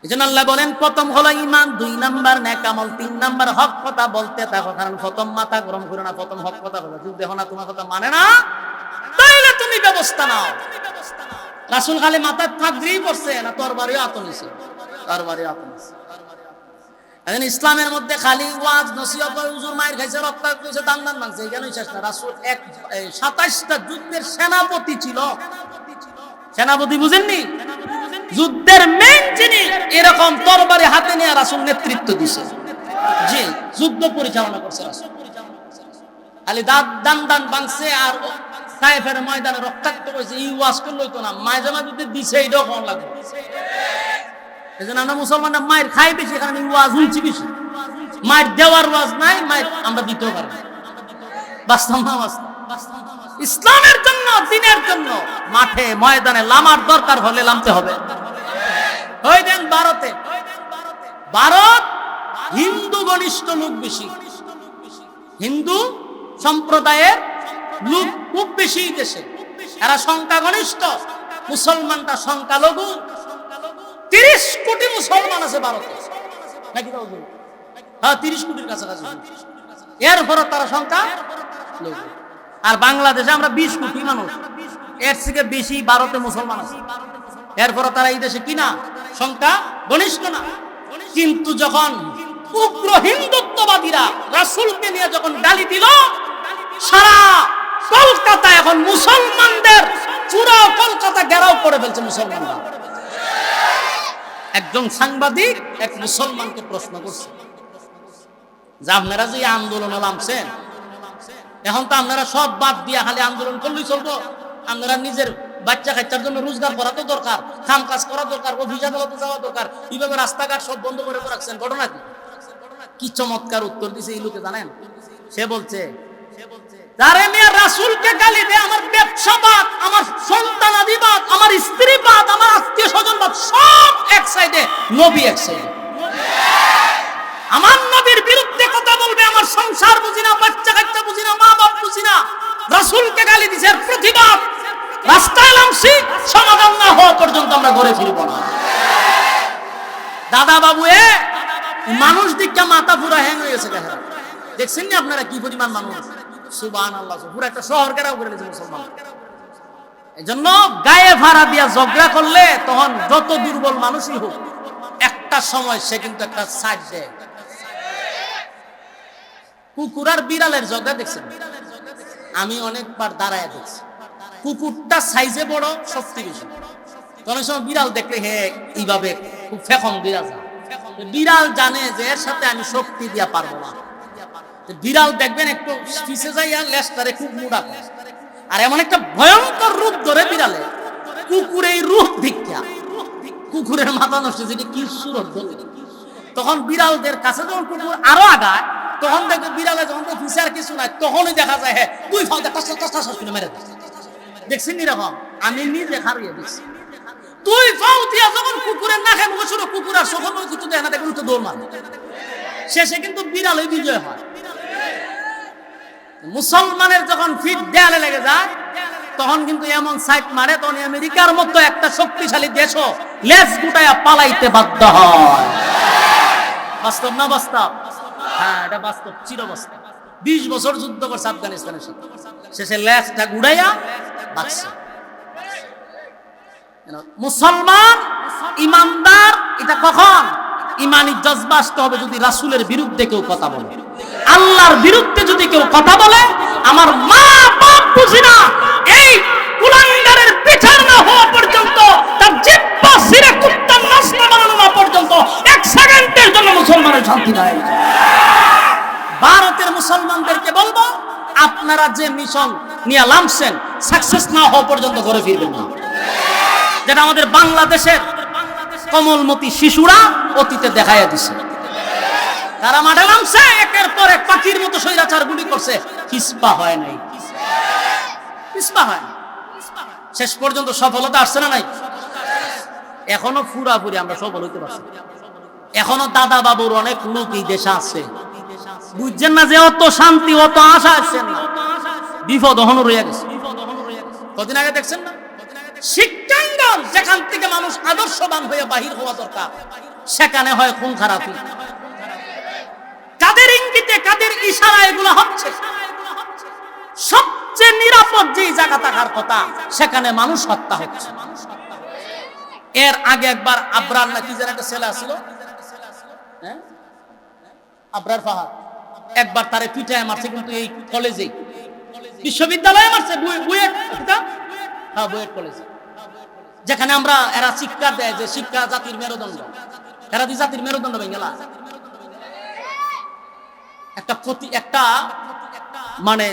S1: এই জন্য আল্লাহ বলেন প্রথম হলো ইমান, 2 নাম্বার নেক আমল, 3 নাম্বার হক কথা বলতে থাকো। কারণ প্রথম মাথা গরম করো না, প্রথম হক কথা বলো। যদি দেখো না তোমার কথা মানে না, তাহলে তুমি ব্যবস্থা নাও। রাসূল খালি মাথা থাকলেই পড়ছে না, তরবারিও হাতে নিছে, তরবারিও হাতে নিছে। এখন ইসলামের মধ্যে খালি ওয়াজ নসিহত, হুজুর মায়ের খাইছে, রক্ত খাইছে, দান দান মানছে, এখানে শেষ না। রাসূল 27টা যুদ্ধের সেনাপতি ছিল। সেনাপতি বুঝেননি? যুদ্ধের মেইন যিনি, এরকম তরবারি হাতে নিয়ে রাসূল নেতৃত্ব দিছে। জি, যুদ্ধ পরিচালনা করছে রাসূল। খালি দান দান বাংছে আর তায়েফের ময়দানে রক্তাক্ত করেছে, এই ওয়াজ করলে হইতো না, মাঝে মাঝে দিছে এইটাও কম লাগবে। এই জন্য আমরা মুসলমানরা মায়ের খাই বেশি, কারণ এই ওয়াজ হচ্ছে বেশি। মায়ের দেওয়ার ওয়াজ নাই, মায়ের আমরা দিতেও পারি। বাস্তব না বাস্তব? ইসলামের জন্য, দিনের জন্য মাঠে ময়দানে লামার দরকার হলে নামতে হবে। ওই দেন ভারতে, ভারত হিন্দু ঘনিষ্ঠ লোক বেশি, হিন্দু সম্প্রদায়ের লোক খুব বেশি দেশে, এরা সংখ্যা ঘনিষ্ঠ, মুসলমানটা সংখ্যালঘু। 30 কোটি মুসলমান আছে ভারতে, নাকি? হ্যাঁ, 30 কোটির কাছাকাছি। এরপরে তারা সংখ্যা লঘু। আর বাংলাদেশে আমরা 20 কোটি মানুষ, এর থেকে বেশি ভারতে মুসলমান আছে। এরপরে তারা এই দেশে কিনা সংখ্যা ঘনিষ্ঠ না। কিন্তু যখন উগ্র হিন্দুত্ববাদীরা রাসূলকে নিয়ে যখন গালি দিল, সারা কলকাতা এখন মুসলমানদের, পুরো কলকাতা ঘেরাও করে ফেলছে মুসলমানরা। একজন সাংবাদিক এক মুসলমানকে প্রশ্ন করছে যে আপনারা যে আন্দোলনে নামছেন, এখন তো আপনারা সব বাদ দিয়ে খালি আন্দোলন করলেই চলবো? আপনারা নিজের বাচ্চা কাচ্চার জন্য রোজগার করা তো দরকার, কাম কাজ করা দরকার, অফিস আদালতে যাওয়া দরকার, এইভাবে রাস্তাঘাট সব বন্ধ করে রাখছেন, ঘটনা কি? কি চমৎকার উত্তর দিছে এই লোকে জানেন? সে বলছে, তারে মিয়া রাসূলকে গালি দে, আমার ব্যবসাবাদ, আমার সন্তানাদিবাদ, আমার স্ত্রীবাদ, আমার আত্মীয় স্বজনবাদ সব এক সাইডে, নবী এক সাইডে। আমার নবীর বিরুদ্ধে কথা বলবে, আমার সংসার বুঝি না, বাচ্চা কাচ্চা বুঝি না, মা বাপ বুঝি না, রাসূলকে গালি দিছে, এর প্রতিবাদ রাস্তায় নামছি, সমাধান না হওয়া পর্যন্ত আমরা ঘরে ফিরব না। দাদা বাবু, মানুষ দিকটা মাথা পুরা হ্যাং হয়ে গেছে। দেখছেন না আপনারা কি পরিমাণ মানুষ? সুবহানাল্লাহ, পুরো একটা শহর ঘেরাও করে দিয়েছে মুসলমান। এই জন্য গায়ে ভাড়া দিয়া ঝগড়া করলে তখন যত দুর্বল মানুষই হোক, একটা সময় সে কিন্তু একটা সাইড দেয়। কুকুর আর বিড়ালের ঝগড়া দেখছেন? আমি অনেকবার দাঁড়ায় দেখছি। কুকুরটা সাইজে বড়, শক্তি বেশি। অনেক সময় বিড়াল দেখলে হে এইভাবে খুব ফেকন দিয়া যায়। বিড়াল জানে যে এর সাথে আমি শক্তি দিয়া পারবো না। বিড়াল দেখবেন একটু পিছে যাইয়া লেজটারে খুব মুড়া করে, আর এমন একটা ভয়ঙ্কর রূপ ধরে বিড়ালে। কুকুর এই রূপ ভিক্ষা, কুকুরের মাথা নষ্ট, যেটা কি সুরত ধরে। তখন বিড়ালদের কাছে যখন কুকুর আরো আগায়, তখন দেখবে বিড়ালে যখন পিছে আর কিছু নাই, তখনই দেখা যায় হ্যাঁ দুই ফাল মেরে দেয়। দেখছেন এরকম? আমি নিজে হারিয়ে দেখছি। তুই ফাউ দিয়া যখন কুকুরের নাকে মুখে শুরু, কুকুর আর চোখের মুখে কিছু দেয় না, দেখুন তো দৌড় মারে। শেষে কিন্তু বিড়ালই বিজয় হয়। মুসলমানের যখন ফিট দেয়ালে লেগে যায়, তখন কিন্তু এমন সাইট মারে, তখন আমেরিকার মতো একটা শক্তিশালী দেশও লেজ গুটাইয়া পালাইতে বাধ্য হয়। বাস্তব না বাস্তব? হ্যাঁ, এটা বাস্তব, চিরবাস্তব। 20 বছর যুদ্ধ করছে আফগানিস্তানের সাথে, শেষে লেজটা গুড়াইয়া বাঁচছে। মুসলমান ইমানদার, এটা কখন ইমানি জজবা আসতে হবে? যদি রাসূলের বিরুদ্ধে কেউ কথা বলে, আল্লাহর বিরুদ্ধে যদি কেউ কথা বলে, আমার মা বাপ বুঝি না, এই কুলাঙ্গারের বিচার না হওয়া পর্যন্ত, তার জিহ্বা ছিঁড়ে কুত্তার নাস্তা বানানো না পর্যন্ত 1 সেকেন্ডের জন্য মুসলমানের শান্তি নাই। ভারতের মুসলমানদেরকে বলবো, আপনারা যে মিশন নিয়ে নামছেন, সাকসেস না হওয়া পর্যন্ত ঘরে ফিরবেন না। যেটা আমাদের বাংলাদেশের কমলমতি শিশুরা অতীতে দেখাইয়া দিছে। তারা মাঠে নামছে, একের পর এক পাখির মতো স্বৈরাচার গুলি করছে, পিছপা হয় নাই, পিছপা হয় না। শেষ পর্যন্ত সফলতা আসছে না নাই? এখনো পুরাপুরি আমরা সফল হইতে পারছি। এখনো দাদা বাবুর অনেক লোক এই দেশে আছে, বুঝছেন না যে অত শান্তি, অত আশা আসছেন না, বিপদ এখনো রয়ে গেছে। কদিন আগে দেখছেন না, শিক্ষাঙ্গন যেখান থেকে মানুষ আদর্শবান হয়ে বাহির হওয়া দরকার, সেখানে হয় খুন খারাপি। কাদের ইঙ্গিতে, কাদের ইশারা এগুলো হচ্ছে? সবচেয়ে নিরাপদ যে জায়গা থাকার কথা, সেখানে মানুষ হত্যা হচ্ছে। এর আগে একবার আবরার নাকি যেন একটা ছেলে আসলো, আবরার ফাহাদ, একবার তারে পিঠায় মারছে, কিন্তু এই কলেজে, বিশ্ববিদ্যালয়ে মারছে, বুয়েট কলেজে, যেখানে আমরা এরা শিক্ষা দেয় যে শিক্ষা জাতির মেরুদণ্ড, এরা দি জাতির মেরুদণ্ড ভেঙে গেল। একটা মানে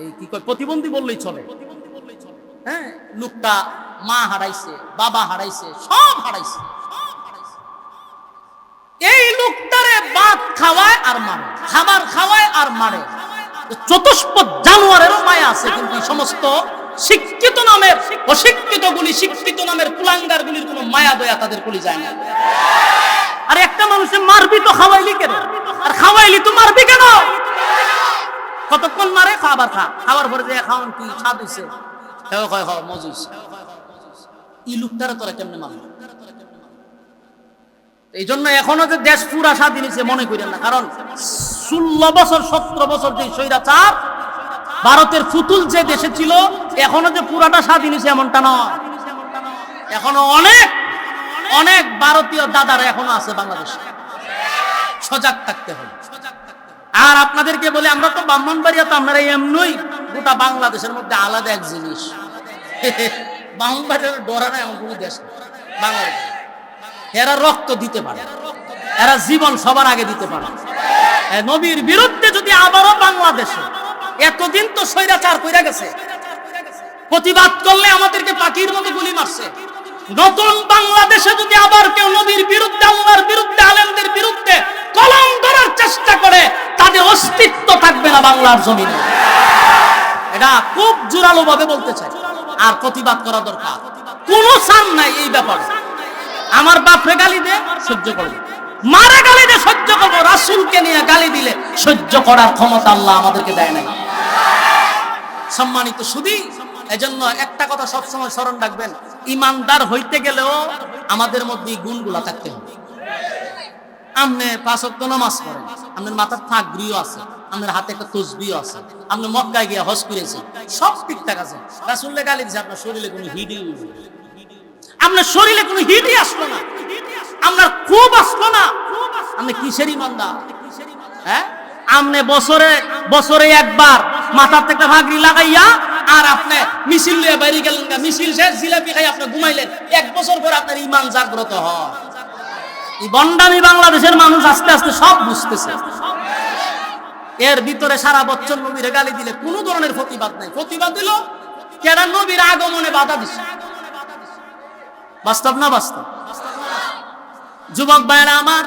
S1: এই কি কয় প্রতিবন্ধী বললেই চলে। হ্যাঁ, লোকটা মা হারাইছে, বাবা হারাইছে, সব হারাইছে। এই লোকটারে ভাত খাওয়ায় আর মারে, খাবার খাওয়ায় আর মারে। চতুষ্পদ জানোয়ারেরও মায়া আছে, কিন্তু এই সমস্ত শিক্ষিত নামের অশিক্ষিত গুলি, শিক্ষিত নামের কুলাঙ্গার গুলির কোনো মায়া দয়া তাদের কলি যায় না। আর একটা মানুষে মারবি তো খাওয়াইলি কেন, আর খাওয়াইলি তো মারবি কেন? কতক্ষণ মারে? খাবার খা, খাবার পরে যে খাওয়ান কি স্বাদ হইছে, মজা হইছে। এই লোকটারা তোরা কেমনে মারল? এই জন্য এখনো যে দেশ পুরা স্বাধীন হয়েছে মনে করেন না, কারণ 16 বছর 17 বছর যে স্বৈরাচার ভারতের ফুতুল যে দেশে ছিল, এখনো যে পুরাটা স্বাধীন হয়েছে এমনটা নয়। এখনো অনেক অনেক ভারতীয় দাদারা এখনো আছে বাংলাদেশে, সজাগ থাকতে হবে। আর আপনাদেরকে বলে, আমরা তো ব্রাহ্মণবাড়িয়া, তো আপনারা এমনই গোটা বাংলাদেশের মধ্যে আলাদা এক জিনিস। ব্রাহ্মণবাড়িয়ার ডরা না এমন কোনো দেশ বাংলাদেশ। এরা রক্ত দিতে পারে, এরা জীবন সবার আগে দিতে পারে। নবীর বিরুদ্ধে যদি আবারও বাংলাদেশে, এতদিন তো স্বৈরাচার কইরা গেছে, প্রতিবাদ করলে আমাদেরকে পাখির মতো গুলি মারছে। নতুন বাংলাদেশে যদি আবার কেউ নবীর বিরুদ্ধে, আল্লাহর বিরুদ্ধে, আলেমদের বিরুদ্ধে কলম ধরার চেষ্টা করে, তাদের অস্তিত্ব থাকবে না বাংলার জমিনে। এটা খুব জোরালো ভাবে বলতে চাই। আর প্রতিবাদ করা দরকার, কোনো ছাড় নাই এই ব্যাপারে। আমার বাপরে গালি দে সহ্য করবো, মারা গালি দে সহ্য করবো, রাসূলকে নিয়ে গালি দিলে সহ্য করার ক্ষমতা আল্লাহ আমাদেরকে দেয় নাই। সম্মানিত সুধী, এজন্য একটা কথা সবসময় স্মরণ রাখবেন, ইমানদার হইতে গেলেও আমাদের মধ্যে গুণগুলা থাকতে হবে। আপনি 5 ওয়াক্ত নামাজ পড়েন, আপনার মাথার পাগড়িও আছে, আপনার হাতে একটা তসবিহও আছে, আপনি মক্কায় গিয়ে হজ করেছেন, সব ঠিকঠাক আছে। রাসূলের গালি দিছে, আপনার শরীরে কোনো হিটই, আপনার শরীরে কোনো হিটই আসলো না, আপনার খুব আসলো না, আপনি কিসের ইমানদার? হ্যাঁ, আপনি বছরে একবার মাথার একটা ভাগড়ি লাগাইয়া আর আপনি মিছিল নিয়ে বাইরে গেলেন, মিছিল শেষ জিলাপি খাই আপনি ঘুমাইলেন, 1 বছর পর আপনার ইমান জাগ্রত হয়। এই বন্ডামি বাংলাদেশের মানুষ আস্তে আস্তে সব বুঝতেছে। এর ভিতরে সারা বছর নবীর গালি দিলে কোনো ধরনের প্রতিবাদ নাই, প্রতিবাদ দিল কেডা? নবীর আগমনে বাধা দিছে। বাস্তব না বাস্তব? যুবক ভাইরা আমার,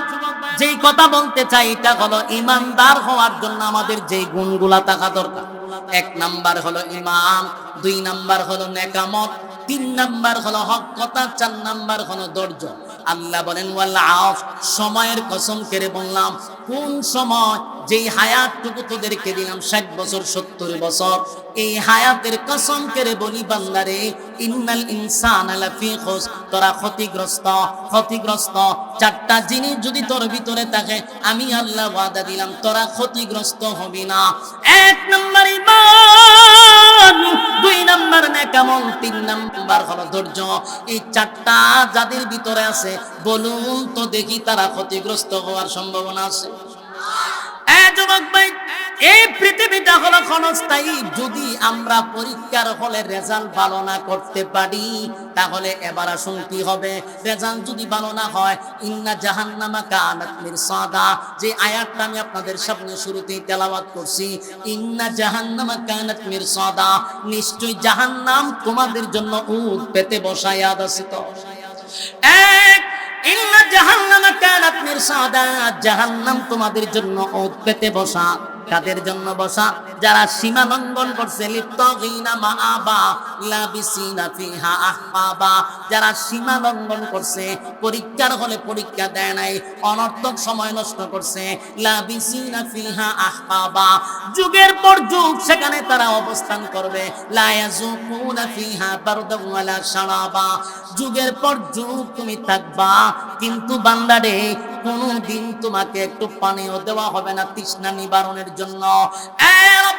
S1: যেই কথা বলতে চাই এটা হলো, ইমানদার হওয়ার জন্য আমাদের যেই গুণগুলা থাকা দরকার। 1 নাম্বার হলো ঈমান, 2 নাম্বার হলো নেকামত, 3 নাম্বার হলো হক কথা, 4 নাম্বার হলো ধৈর্য। আল্লাহ বলেন ওয়াল আফ, সময়ের কসম করে বললাম, কোন সময়? যেই হায়াতটুকু তোদেরকে দিলাম 60 বছর 70 বছর, এই হায়াতের কসম করে বলি বান্দারে, ইন্নাল ইনসানা লাফি খুস, তোরা ক্ষতিগ্রস্ত। 4টা জিনিস যদি তোর ভিতরে থাকে, আমি আল্লাহ ওয়াদা দিলাম তোরা ক্ষতিগ্রস্ত হবি না। 1 নাম্বার ঈমান, 2 নাম্বার নেকামল, 3 নাম্বার হলো ধৈর্য। এই 4টা যাদের ভিতরে আছে, বলুন তো দেখি তারা ক্ষতিগ্রস্ত হওয়ার সম্ভাবনা আছে? যুবক ভাই, এই পৃথিবীটা হলো ক্ষণস্থায়ী। যদি আমরা পরীক্ষার হলে রেজাল্ট ভালো না করতে পারি, তাহলে এবার আসুন কি হবে? রেজাল্ট যদি ভালো না হয়, ইন্না জাহান্নামা কানাত মিরসাদা, যে আয়াতটা আমি আপনাদের সামনে শুরুতেই তেলাওয়াত করছি, ইন্না জাহান্নামা কানাত মিরসাদা, নিশ্চয়ই জাহান্নাম তোমাদের জন্য উট পেতে বসায়া আছে। তো ইন্না জাহান্নামা কানাত মিরসাদা, জাহান্নাম তোমাদের জন্য ওত পেতে বসা। কাদের জন্য বসা? যারা সীমা লঙ্ঘন করছে, লিত্তাগিনা মাআবা লাবিসিনা ফিহা আহকাবা, যারা সীমা লঙ্ঘন করছে, পরীক্ষার হলে পরীক্ষা দেয় নাই, অনর্থক সময় নষ্ট করছে, লাবিসিনা ফিহা আহকাবা, যুগের পর যুগ সেখানে তারা অবস্থান করবে, লা ইয়াযুকুনা ফিহা বারদান ওয়ালা শারাবা, যুগের পর যুগ তুমি থাকবা, কিন্তু বান্দারে কোনদিন তোমাকে একটু পানিও দেওয়া হবে না তৃষ্ণা নিবারণের জন্য।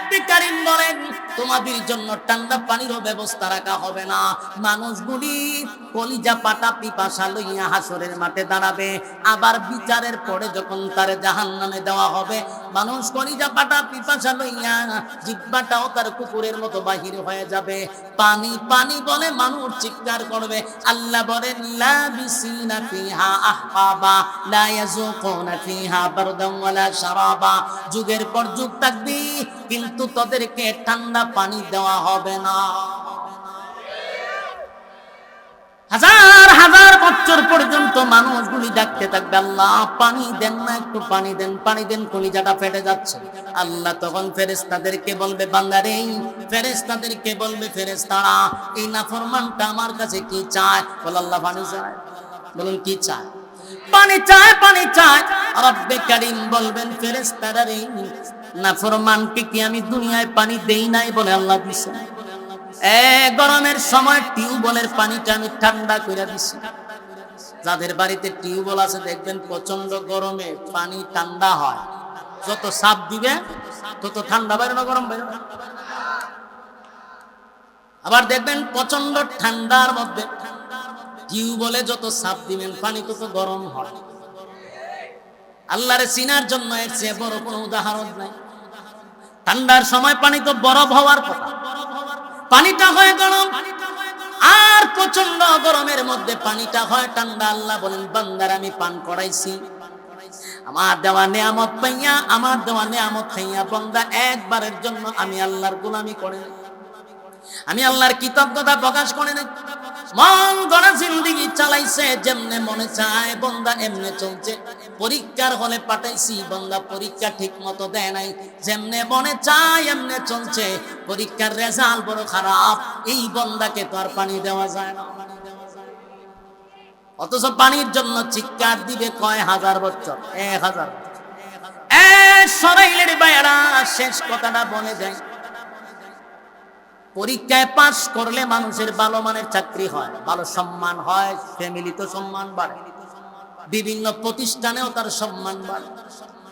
S1: রব্বে কারীম বলেন তোমাদের জন্য ঠান্ডা পানিরও ব্যবস্থা রাখা হবে না। মানুষগুলি কলিজা পাটা পিপাসা লইয়া হাসরের মাঠে দাঁড়াবে, আবার বিচারের পরে যখন তার জাহান্নামে দেওয়া হবে, মানুষ কলিজা পাটা পিপাসা লইয়া জিহ্বাটাও তার কুকুরের মতো বাহির হয়ে যাবে। পানি পানি বলে মানুষ চিৎকার করবে। আল্লাহ বলেন লাবিসিনা ফিহা আহকাবা লা ইয়াযুকুনা ফিহা বারদান ওয়ালা শারাবা, যুগের পর যুগ থাকবি কিন্তু তাদেরকে ঠান্ডা পানি দেওয়া হবে না। হাজার হাজার বছর পর্যন্ত মানুষগুলি ডাকতে থাকবে আল্লাহ পানি দেন না, একটু পানি দেন, পানি দেন, কলিজাটা ফেটে যাচ্ছে। আল্লাহ তখন ফেরেশতাদেরকে বলবে বান্দারে, ফেরেশতাদেরকে বলবে ফেরেশতারা এই নাফরমানটা আমার কাছে কি চায়? বলে আল্লাহ পানি চায়। বলুন কি চায়? পানি চায়, পানি চায়। রব্বে কারীম বলবেন ফেরেশতারা রে নাফরমানকে কি আমি দুনিয়ায় পানি দেই নাই? বলে আল্লাহ দিছে। গরমের সময় টিউবওয়েলের পানিটা আমি ঠান্ডা করে দিছি। যাদের বাড়িতে টিউবওয়েল আছে দেখবেন প্রচন্ড গরমে পানি ঠান্ডা হয়, যত সাপ দিবে তত ঠান্ডা বাইরে না গরম বাইরে। আবার দেখবেন প্রচন্ড ঠান্ডার মধ্যে টিউবওয়েলে যত সাপ দিবেন পানি তত গরম হয়। আল্লাহরে চিনার জন্য এর চেয়ে বড় কোনো উদাহরণ নাই। ঠান্ডার সময় পানি তো বরফ হওয়ার কথা, পানিটা হয় গরম, আর প্রচন্ড গরমের মধ্যে পানিটা হয় ঠান্ডা। আল্লাহ বলেন বান্দার আমি পান করাইছি, আমার দেওয়া নিয়ামত পাইয়া, আমার দেওয়া নিয়ামত খাইয়া বান্দা একবারের জন্য আমি আল্লাহর গোলামি করে নাই, আমি আল্লাহর কৃতজ্ঞতা প্রকাশ করে নাই। মন গড়া জিন্দেগি চালাইছে, যেমনে মনে চায় বান্দা এমনে চলছে। পরীক্ষার হলে পাঠাইছি, বান্দা পরীক্ষা ঠিক মতো দেয় নাই, যেমনে মনে চায় এমনে চলছে। পরীক্ষার রেজাল্ট বড় খারাপ, এই বান্দাকে তো আর পানি দেওয়া যায় না। অথচ পানির জন্য চিৎকার দিবে কয় হাজার বছর, 1000। সরাইলের বাইরা শেষ কথাটা বলে দেয়, পরীক্ষায় পাস করলে মানুষের ভালো মানের চাকরি হয়, ভালো সম্মান হয়, ফ্যামিলিতে সম্মান বাড়ে, বিভিন্ন প্রতিষ্ঠানেও তার সম্মান বাড়ে।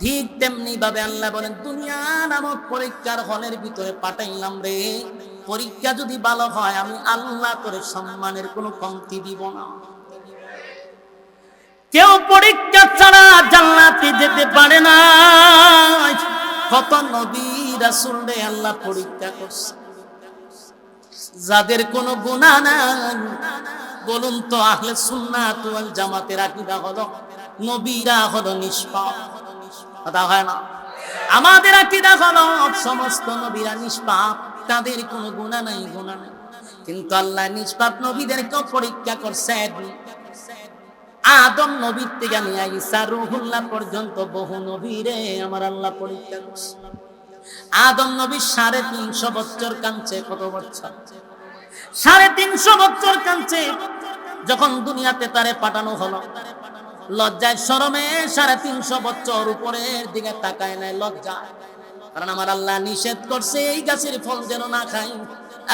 S1: ঠিক তেমনি ভাবে আল্লাহ বলেন দুনিয়া নামক পরীক্ষার হলের ভিতরে পাঠাইলাম রে, পরীক্ষা যদি ভালো হয় আমি আল্লাহ করে সম্মানের কোনো কমতি দিব না। কেউ পরীক্ষা ছাড়া জান্নাতে যেতে পারে না। কত নবী রাসূল রে আল্লাহ পরীক্ষা করছে, যাদের কোনো গুনাহ নাই। বলুন তো আহলে সুন্নাত ওয়াল জামাতের আকীদা হলো নবীরা হলো নিষ্পাপ, কথা হয় না? আমাদের আকীদা হলো সমস্ত নবীরা নিষ্পাপ, তাদের কোনো গুনাহ নাই, গুনাহ নাই। কিন্তু আল্লাহ নিষ্পাপ নবীদেরকে পরীক্ষা করছেন। আদম নবীর থেকে নিয়ে ঈসা রূহুল্লাহ পর্যন্ত বহু নবীরে আমার আল্লাহ পরীক্ষা করছে। আদম নবী 350 বছর কাঁদছে। কত বছর? 350 বছর কাঁদছে। যখন দুনিয়াতে তারে পাঠানো হলো, লজ্জায় শরমে 350 বছর উপরের দিকে তাকায় নাই, লজ্জায়। কারণ আমার আল্লাহ নিষেধ করছে এই গাছের ফল যেন না খাই,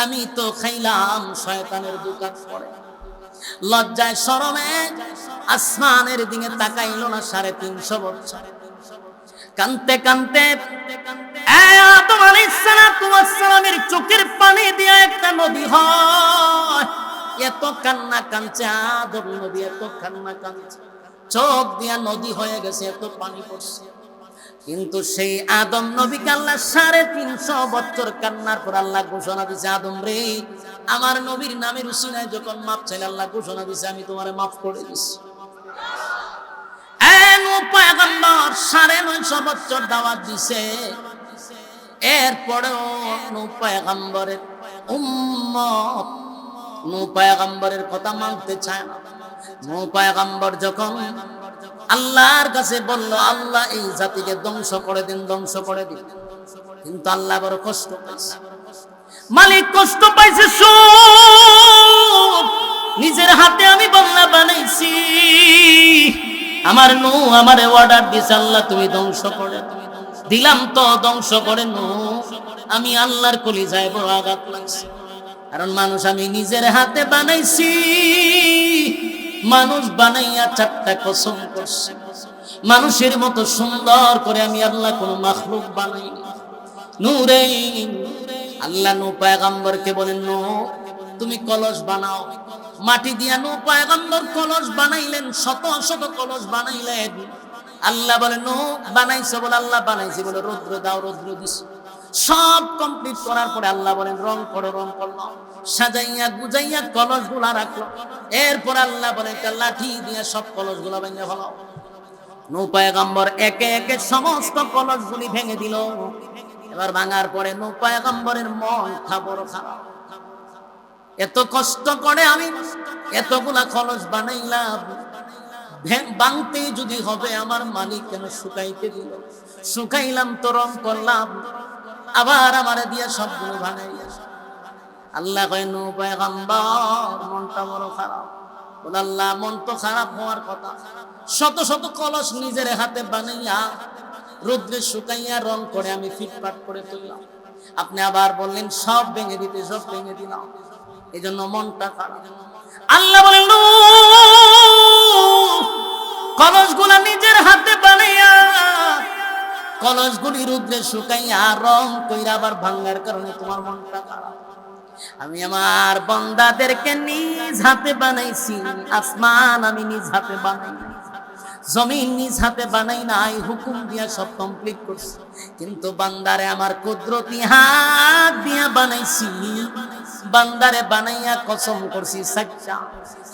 S1: আমি তো খাইলাম শয়তানের দোকান পড়ে। লজ্জায় শরমে আসমানের দিকে তাকাইলো না 350 বছর। কানতে কানতে আদম আলাইহিস সালামের চোখের পানি দিয়ে একটা নদী হয়। এত কান্না কাঁদছে আদম নবী, এত কান্না কাঁদছে, চোখ দিয়া নদী হয়ে গেছে, এত পানি পড়ছে। কিন্তু সেই আদম নবীকে আল্লাহ 350 বছর কান্নার পর আল্লাহ ঘোষণা দিছে, আদম রে আমার নবীর নামের উসিলায় যখন মাফ চাইলে আল্লাহ ঘোষণা দিছে আমি তোমারে মাফ করে দিছি। নূহ পয়গম্বর 950 বছর দাওয়াত দিছে, এরপরেও নূহ পয়গম্বরের উম্মত নূহ পয়গম্বরের কথা মানতে চায় না। নূহ পয়গম্বর যখন আল্লাহর কাছে বলল আল্লাহ এই জাতিকে ধ্বংস করে দিন, ধ্বংস করে দিন, কিন্তু আল্লাহ বড় কষ্ট পাইছে। মালিক কষ্ট পাইছে, নিজের হাতে আমি বান্দা বানাইছি, আমার নূহ আমারে অর্ডার দিছে আল্লাহ তুমি ধ্বংস করে, দিলাম তো ধ্বংস করে। নূহ আমি আল্লাহর কলিজায় বড় আঘাত লাগছে, কারণ মানুষ আমি নিজের হাতে বানাইছি। মানুষ বানাইয়া 4টা কসম করছে, মানুষের মতো সুন্দর করে আমি আল্লাহ কোন মাখলুক বানাইনি। নূরাইন। আল্লাহ নূহ পয়গম্বরকে বলেন, নূহ তুমি কলস বানাও। মাটি দিয়া নূহ পয়গম্বর কলস বানাইলেন, শত শত কলস বানাইলেন। আল্লাহ বলেন, নূহ বানাইছো? বলে আল্লাহ বানাইছি। বলে রৌদ্র দাও, রৌদ্র দিস। সব কমপ্লিট করার পরে আল্লাহ বলেন রং করো, রং করলো। সাজাইয়া গুজাইয়া কলস গুলা রাখলো। এরপর আল্লাহ বলেন লাঠি দিয়ে সব কলস গুলা ভেঙে ফেলাও। নূহ পয়গম্বর একে একে সমস্ত কলস গুলি ভেঙে দিল। এবার ভাঙার পরে নূহ পয়গম্বরের মনটা বড় খারাপ। এত কষ্ট করে আমি এতগুলা কলস বানাইলাম, ভাঙতে যদি হবে আমার মালিক কেন শুকাইতে দিল? শুকাইলাম তো, রং করলাম, আবার আমারে দিয়ে সবগুলো ভাঙাইয়া। আল্লাহ কয়, নূহ পয়গম্বর মনটা বড় খারাপ। বলে আল্লাহ মন তো খারাপ হওয়ার কথা, শত শত কলস নিজের হাতে বানাইয়া রৌদ্রে শুকাইয়া রং করে আমি ফিটফাট করে তুললাম, আপনি আবার বললেন সব ভেঙে দিতে, সব ভেঙে দিলাম, এই জন্য মনটা খারাপ। আল্লাহ বলেন, কলসগুলা নিজের হাতে বানাইয়া কলসগুলি রৌদ্রে শুকাইয়া রং কইরা আবার ভাঙার কারণে তোমার মনটা খারাপ। আমি আমার বান্দাদেরকে নিজ হাতে বানাইছি। আসমান আমি নিজ হাতে বানাই নাই, জমিন নিজ হাতে বানাই নাই, হুকুম দিয়া সব কমপ্লিট করছি। কিন্তু বান্দারে আমার কুদরতি হাত দিয়া বানাইছি। বান্দারে বানাইয়া কসম করছি সাচ্চা,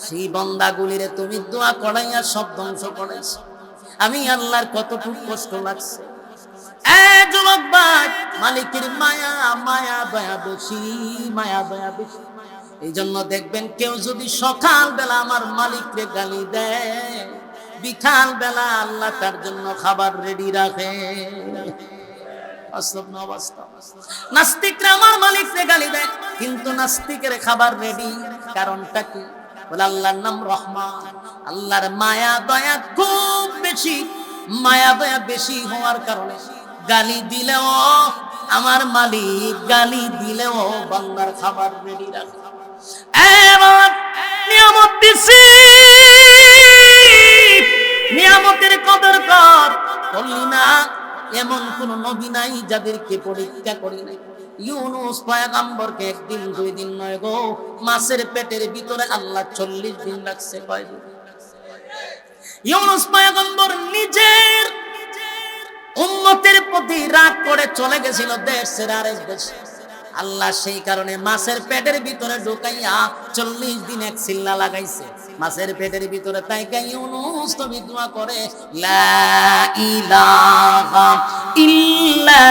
S1: সেই বান্দাগুলিরে তুমি দোয়া করাইয়া সব ধ্বংস করাইছো। আমি আল্লাহর কতটুকু কষ্ট লাগছে। যুবক ভাই, মালিকের মায়া, মায়া দয়া বেশি, মায়া দয়া বেশি। এই জন্য দেখবেন কেউ যদি সকাল বেলা আমার মালিককে গালি দেয়, বিকাল বেলা আল্লাহ তার জন্য খাবার রেডি রাখে। নাস্তিকরা আমার মালিককে গালি দেয়, কিন্তু নাস্তিকের খাবার রেডি। কারণটা কি? বলে আল্লাহর নাম রহমান। আল্লাহর মায়া দয়া খুব বেশি। মায়া দয়া বেশি হওয়ার কারণে গালি দিলেও আমার মালিক, গালি দিলেও বান্দার খাবার রেডি রাখে। এবার নিয়ামত দিছি, নিয়ামতের কদর কর। বললি না এমন কোন নবী নাই যাদেরকে পরীক্ষা করি নাই। ইউনূস পয়গম্বরকে একদিন দুই দিন নয় গো, মাছের পেটের ভিতরে আল্লাহ 40 দিন রাখছে। কয়দিন? ইউনূস পয়গম্বর নিজের উম্মতের প্রতি রাগ করে চলে গেছিল দেশ ছেড়ে আরেক দেশে। আল্লাহ সেই কারণে মাছের পেটের ভিতরে ঢুকাইয়া 40 দিন এক চিল্লা লাগাইছে মাছের পেটের ভিতরে। তাই ইউনূস তো দোয়া করে, লা ইলাহা ইল্লা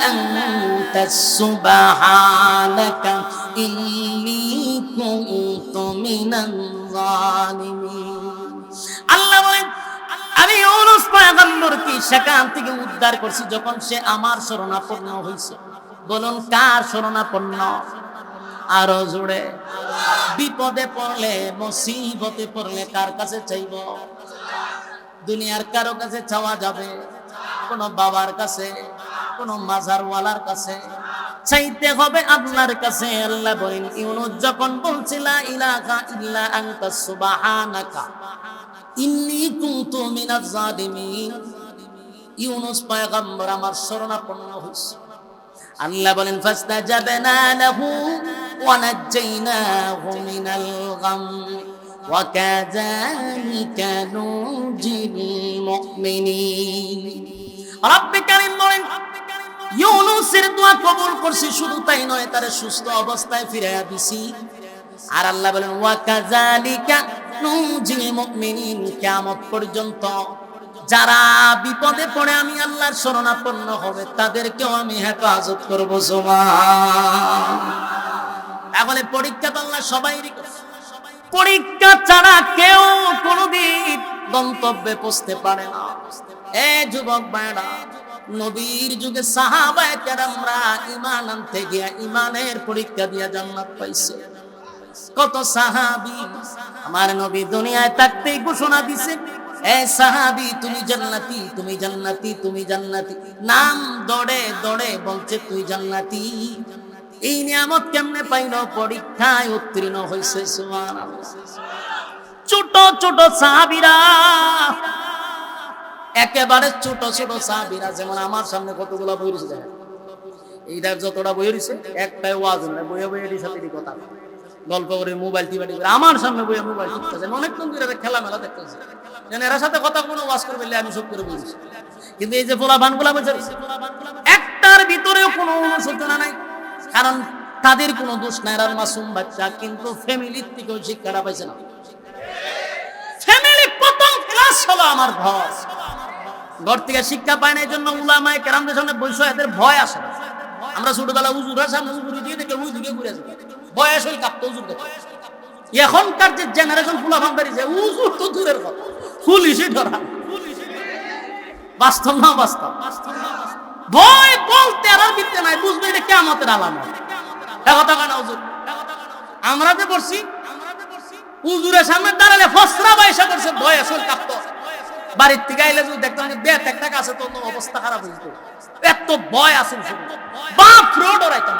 S1: আনতা সুবহানাকা ইন্নী কুনতু মিনাল জালিমিন। আল্লাহ বলেন, আমি ইউনূস পয়গম্বরকে সেখান থেকে উদ্ধার করছি যখন সে আমার শরণাপন্ন হয়েছে। বলুন কার শরণাপন্ন? আরো জোরে। বিপদে পড়লে, মুসিবতে পড়লে কার কাছে চাইব? দুনিয়ার কারো কাছে চাওয়া যাবে? কোন বাবার কাছে, কোন মাজারওয়ালার কাছে? চাইতে হবে আল্লাহর কাছে। আল্লাহ বলেন, ইউনূস যখন বলছিল লা ইলাহা ইল্লা আনতা সুবহানাকা ইন্নী কুনতু মিনাজ জালিমিন, ইউনূস পয়গম্বর আমার শরণাপন্ন হইছে। আল্লাহ বলেন, ফাস্তাজাবনা লাহু ওয়া নাজ্জাইনাহু মিনাল গাম ওয়া কাযালিকা নুজিল মুমিনিন। রব্বে কারীম বলেন, ইউনূসের দোয়া কবুল করছি, শুধু তাই নয় তারে সুস্থ অবস্থায় ফিরাইয়া দিছি। আর আল্লাহ বলেন, ওয়া কাযালিকা নুজিল মুমিনিন, কিয়ামত পর্যন্ত যারা বিপদে পড়ে আমি আল্লাহর শরণাপন্ন হবে তাদেরকেও আমি হেফাজত করব। সুবহান। তাহলে পরীক্ষা তো আল্লাহ সবাইরই করছে। পরীক্ষা ছাড়া কেউ কোনোদিন গন্তব্যে পৌঁছতে পারে না। এ যুবক ভাইরা, নবীর যুগে সাহাবায়ে কেরামরা ঈমান আনতে গিয়া ঈমানের পরীক্ষা দিয়া জান্নাত পাইছে। কত সাহাবী আমার নবী দুনিয়ায় থাকতেই ঘোষণা দিছে, এ সাহাবী তুমি জান্নাতি, তুমি জান্নাতি, তুমি জান্নাতি। নাম দৌড়ে দৌড়ে বলছে তুই জান্নাতি। এই নিয়ামত কেমনে পাইলো? পরীক্ষায় উত্তীর্ণ হইছে। সুবহানাল্লাহ। ছোট ছোট সাহাবীরা, একেবারে ছোট ছোট সাহাবীরা, যেমন আমার সামনে কতগুলো বই রয়েছে দেখেন, এইটা যতটা বই হয়েছে একটাই ওয়াজ নয়, বইয়ে বইয়ে এটির সাথে কথা গল্প করে মোবাইল টিপা টিপা আমার সামনে বইয়ে মোবাইল টিপতেছে, অনেকক্ষণ ধরে খেলা মেলা দেখতেছে, যেন এর সাথে কথা কোনো ওয়াজ করে বললে আমি সব করে বলছি। কিন্তু এই যে পোলা বানগুলা বলছে একটার ভিতরেও কোনো অনুশোচনা নাই, কারণ তাদের কোনো দোষ নাই, এরা মাসুম বাচ্চা, কিন্তু ফ্যামিলির থেকেও শিক্ষাটা পাইছে না। ফ্যামিলি প্রথম ক্লাস হলো আমার ঘর, ঘর থেকে শিক্ষা পায় না, এই জন্য উলামায়ে কেরামদের সামনে বসে এদের ভয় আসে। আমরা ছোটবেলা হুজুরের সামনে হুজুর দিয়ে দেখে ওই দিকে ঘুরে যাবে, বয়স হইল কাঁপতো হুজুর দেখে। এখনকার যে জেনারেশন ফুলা ভান বেরিয়েছে, হুজুর তো দূরের কথা, পুলিশই ধরা। বাস্তব না বাস্তব? ভয় বলতে আর বিদ্যে নাই, বুঝবে এটা কিয়ামতের আলামত। কথা কানা হুজুর, আমরা যে পড়ছি হুজুরের সামনে দাঁড়ালে ফসরা বাইসা করছে, ভয় আসল কাঁপতো। বাড়ির থেকে আইলে যদি দেখতাম যে বেত একটা কাছে, তো অবস্থা খারাপ হইতো, এত ভয় আছে। বাপ রোড ওরাইতাম,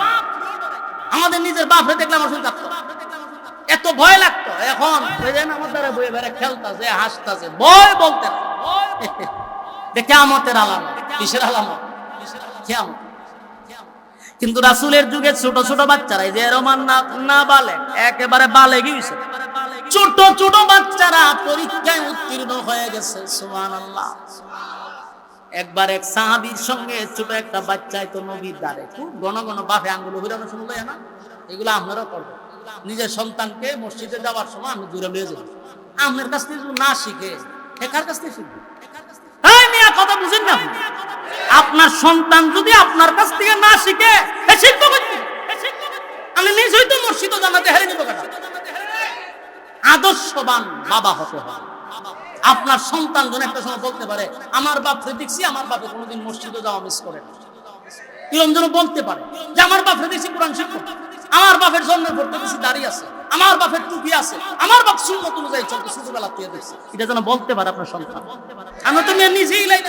S1: আমাদের নিজের বাপরে দেখলাম আসল কাঁপতো, এত ভয় লাগতো। এখন আমার দ্বারা বইয়ে বেড়ে খেলতাছে, হাসতাছে, ভয় বলতে না। কিয়ামতের আলামত। কিসের আলামত? কিয়ামত। কিন্তু রাসূলের যুগে ছোট ছোট বাচ্চারা, এই যে রোমান না বালেগ, একেবারে বালেগই হইছে, ছোট ছোট বাচ্চারা পরীক্ষায় উত্তীর্ণ হয়ে গেছে। সুবহানাল্লাহ। একবার এক সাহাবীর সঙ্গে ছোট একটা বাচ্চাই তো নবীর দ্বারে খুব ঘন ঘন বাপে আঙ্গুল ঘুরানো শুনলো না, এগুলো আপনারাও করবেন। নিজের সন্তানকে মসজিদে যাওয়ার সময় আমি দূরে নিয়ে যাবো, আপনার কাছ থেকে না শিখে কার কাছ থেকে শিখবে? কথা বুঝেন না? আপনার সন্তান যদি আপনার কাছ থেকে না শিখে শিখবো করতে, আমি নিজেই তো মসজিদে জানাতে হেরে নিব কেন? আদর্শবান বাবা হতে হবে। আপনার সন্তান যেন একটা সময় বলতে পারে, আমার বাপরে দেখছি, আমার বাপে কোনোদিন মসজিদে যাওয়া মিস করে না। এরকম যেন বলতে পারে যে আমার বাপরে দেখছি কোরআন শিক্ষক, আমার বাপের জন্মের পর থেকে বেশি দাঁড়িয়ে আছে, আমার বাপের টুপি আছে, আমার বাপ সুন্নত অনুযায়ী চলতে ছোটবেলা থেকে দেখছি, এটা যেন বলতে পারে আপনার সন্তান। আমরা তো নিজেই লাইন,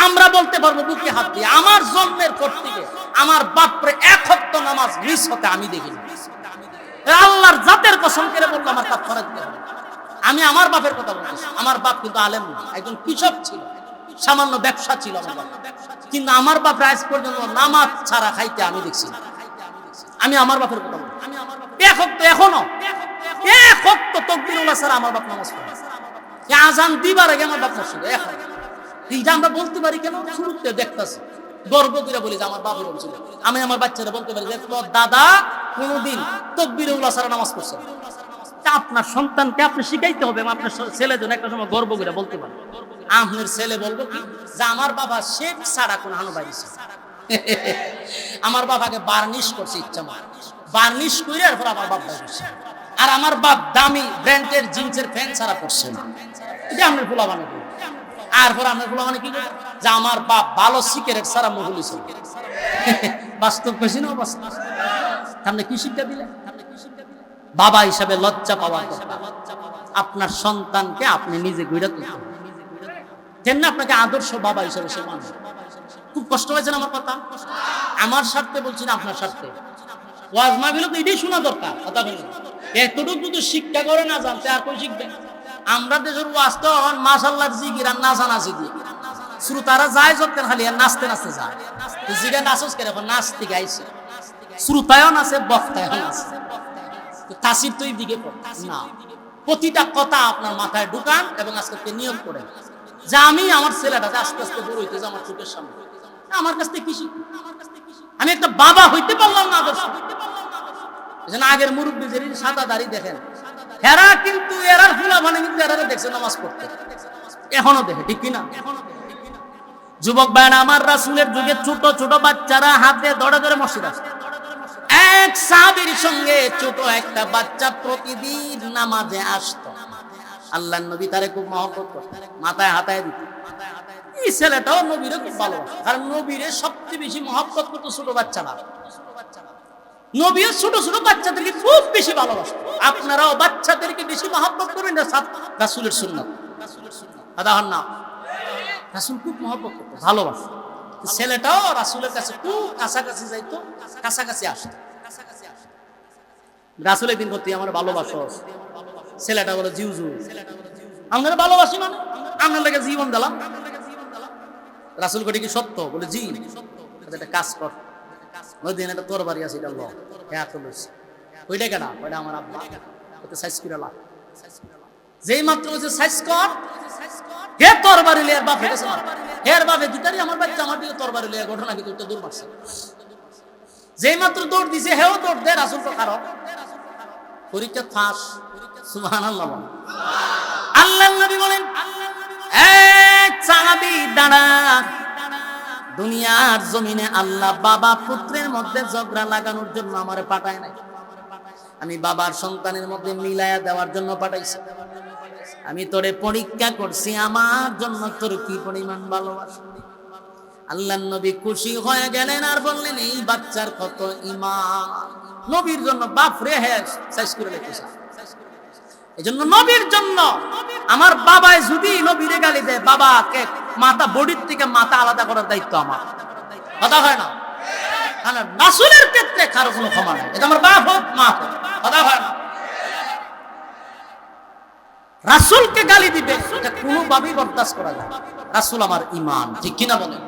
S1: আমরা বলতে পারবো বুকে হাত দিয়ে, আমার জন্মের পর থেকে আমার বাপরে এক ওয়াক্ত নামাজ মিস হতে আমি দেখিনি। আল্লাহর জাতের কসম করে বলবো, আমার কাফারা দিতে হবে। আমি আমার বাপের কথা বলতেছি, আমার বাপ কিন্তু আলেম না, একজন কৃষক ছিল, সামান্য ব্যবসা ছিল আমার বাপ, কিন্তু আমার বাপ আজ পর্যন্ত নামাজ ছাড়া খাইতে আমি দেখছি। আমি আমার বাপের কথা বলছি, এক ওয়াক্ত এখনো এক ওয়াক্ত তাকবীরুল্লাহ ছাড়া আমার বাপ নামাজ পড়ে, আযান দিবার আগে আমার বাপ মসজিদ। এখন এইটা আমরা বলতে পারি কেন? শুরুতে দেখতেছি, গর্ব করে বলি যে আমার বাপ এরকম ছিল। আমি আমার বাচ্চারা বলতে পারি যে তোর দাদা কোনোদিন তাকবীরুল্লাহ ছাড়া নামাজ পড়ছে। আপনার সন্তানকে আপনি শিখাইতে হবে, আপনার ছেলে যেন একটা সময় গর্ব করে বলতে পারে। আপনার ছেলে বলবো কি যে আমার বাবা শেখ ছাড়া কোন হানো বাইছে, আমার বাবাকে বার্নিশ করছে, ইচ্ছা মা বার্নিশ করে এরপর আমার বাপ বাইছে, আর আমার বাপ দামি ব্র্যান্ডের জিন্সের প্যান্ট ছাড়া পড়ছে না। এটা আপনার ফুলা বানাবে, আর পর আপনার ফুলা মানে কি যে আমার বাপ ভালো সিগারেট ছাড়া মহুলি ছিল। বাস্তব বেশি না বাস্তব? আপনি কি শিক্ষা দিলেন? বাবা হিসাবে লজ্জা পাওয়ার কথা। আপনার সন্তানকে আপনি নিজে গড়ে তুলতে হবে, তেমনি আপনাকে আদর্শ বাবা হিসাবে সে মানুষ। খুব কষ্ট হয়েছে আমার কথা, আমার স্বার্থে বলছি না, আপনার স্বার্থে। ওয়াজ মাহফিলে তো এটাই শোনা দরকার। কথা বলুন, এতটুকু যদি শিক্ষা করে না জানতে আর কই শিখবেন? আমরা দেশের ওয়াজ তো মাশাআল্লাহ জিকির আর নাচানাচি দিয়ে, শ্রোতারা যায় যখন খালি আর নাচতে নাচতে যায়। জিগা নাচস করে এখন নাচতে গাইছে, শ্রোতায়ও নাচে, বক্তায়ও নাচে। তাসির তো এই দিকে না, প্রতিটা কথা আপনার মাথায় ঢুকান এবং আজকে নিয়ম করেন যে আমি আমার ছেলেটা আস্তে আস্তে বড় হইতেছে আমার চোখের সামনে, আমার কাছ থেকে কি শিখবে? আমি একটা বাবা হইতে পারলাম না আদর্শ। আগের মুরব্বী যে সাদা দাড়ি দেখেন, এরা কিন্তু এরার ফুলা মানে কিন্তু এরা দেখছে নামাজ পড়তে, এখনো দেখে, ঠিক কিনা? যুবক ভাইরা আমার, রাসূলের যুগে ছোট ছোট বাচ্চারা হাতে ধরে ধরে মসজিদ আসে। এক সাহাবীর সঙ্গে ছোট একটা বাচ্চা প্রতিদিন নামাজে আসতো। আল্লাহর নবী তারে খুব মহব্বত করতেন, মাথায় হাতায় দিত। এই ছেলেটাও নবীরে খুব ভালোবাসে, কারণ নবীরে সবচেয়ে বেশি মহব্বত করতো ছোট বাচ্চারা। নবীও ছোট ছোট বাচ্চাদেরকে খুব বেশি ভালোবাসতো। আপনারাও বাচ্চাদেরকে বেশি মহব্বত করবেন, রাসূলের সুন্নাত। আদাহন না, রাসূল খুব মহব্বত করতো, ভালোবাসতো। ছেলেটাও রাসূলের কাছে খুব কাছাকাছি যাইতো, কাছাকাছি আসতো। রাসূলের দিন প্রতি আমার ভালোবাসো। ছেলেটা বলে জিউজু, আপনারা ভালোবাসি মানে আপনার লাগে জীবন দিলাম। রাসূল কটি কি সত্য? বলে জি। একটা কাজ কর, ওই দিন একটা তরবারি আছে, এটা ল এত লইছে, ওইটা কেনা, ওইটা আমার আব্বা, ওতে সাইজ করে লাভ। যেই মাত্র ওই যে সাইজ কর, হে তরবারি লিয়ে বাপ হয়ে গেছে, হের বাপে দুটারই আমার বাচ্চা আমার দিকে তরবারি লিয়ে ঘটনা কিন্তু একটা দৌড় মারছে। যেই মাত্র দৌড় দিছে হেও দৌড় দেয়, রাসূল তো কারো পরীক্ষা ফাঁস। সুবহানাল্লাহ। আল্লাহর নবী বলেন, এক সাহাবী দাঁড়া, দুনিয়ার জমিনে আল্লাহ বাবা পুত্রের মধ্যে ঝগড়া লাগানোর জন্য আমারে পাঠায় নাই, আমি বাবার সন্তানের মধ্যে মিলায়া দেওয়ার জন্য পাঠাইছি। আমি তোরে পরীক্ষা করছি আমার জন্য তোর কি পরিমাণ ভালোবাসা। আল্লাহর নবী খুশি হয়ে গেলেন আর বললেন, এই বাচ্চার কত ঈমান। নবীর জন্য বাপ রে হ্যাঁ শেষ করে রেখেছে। এজন্য নবীর জন্য আমার বাবাই যদি নবীরে গালি দেয়, বাবাকে মাথা বডির থেকে মাথা আলাদা করার দায়িত্ব আমার। কথা হয় না? কারণ রাসূলের ক্ষেত্রে কারো কোনো ক্ষমা নাই, এটা আমার বাপ হোক মা হোক। কথা হয় না? রাসূলকে গালি দিবে এটা কোনোভাবেই বরদাস্ত করা যায় না। রাসূল আমার ঈমান, ঠিক কিনা বলেন?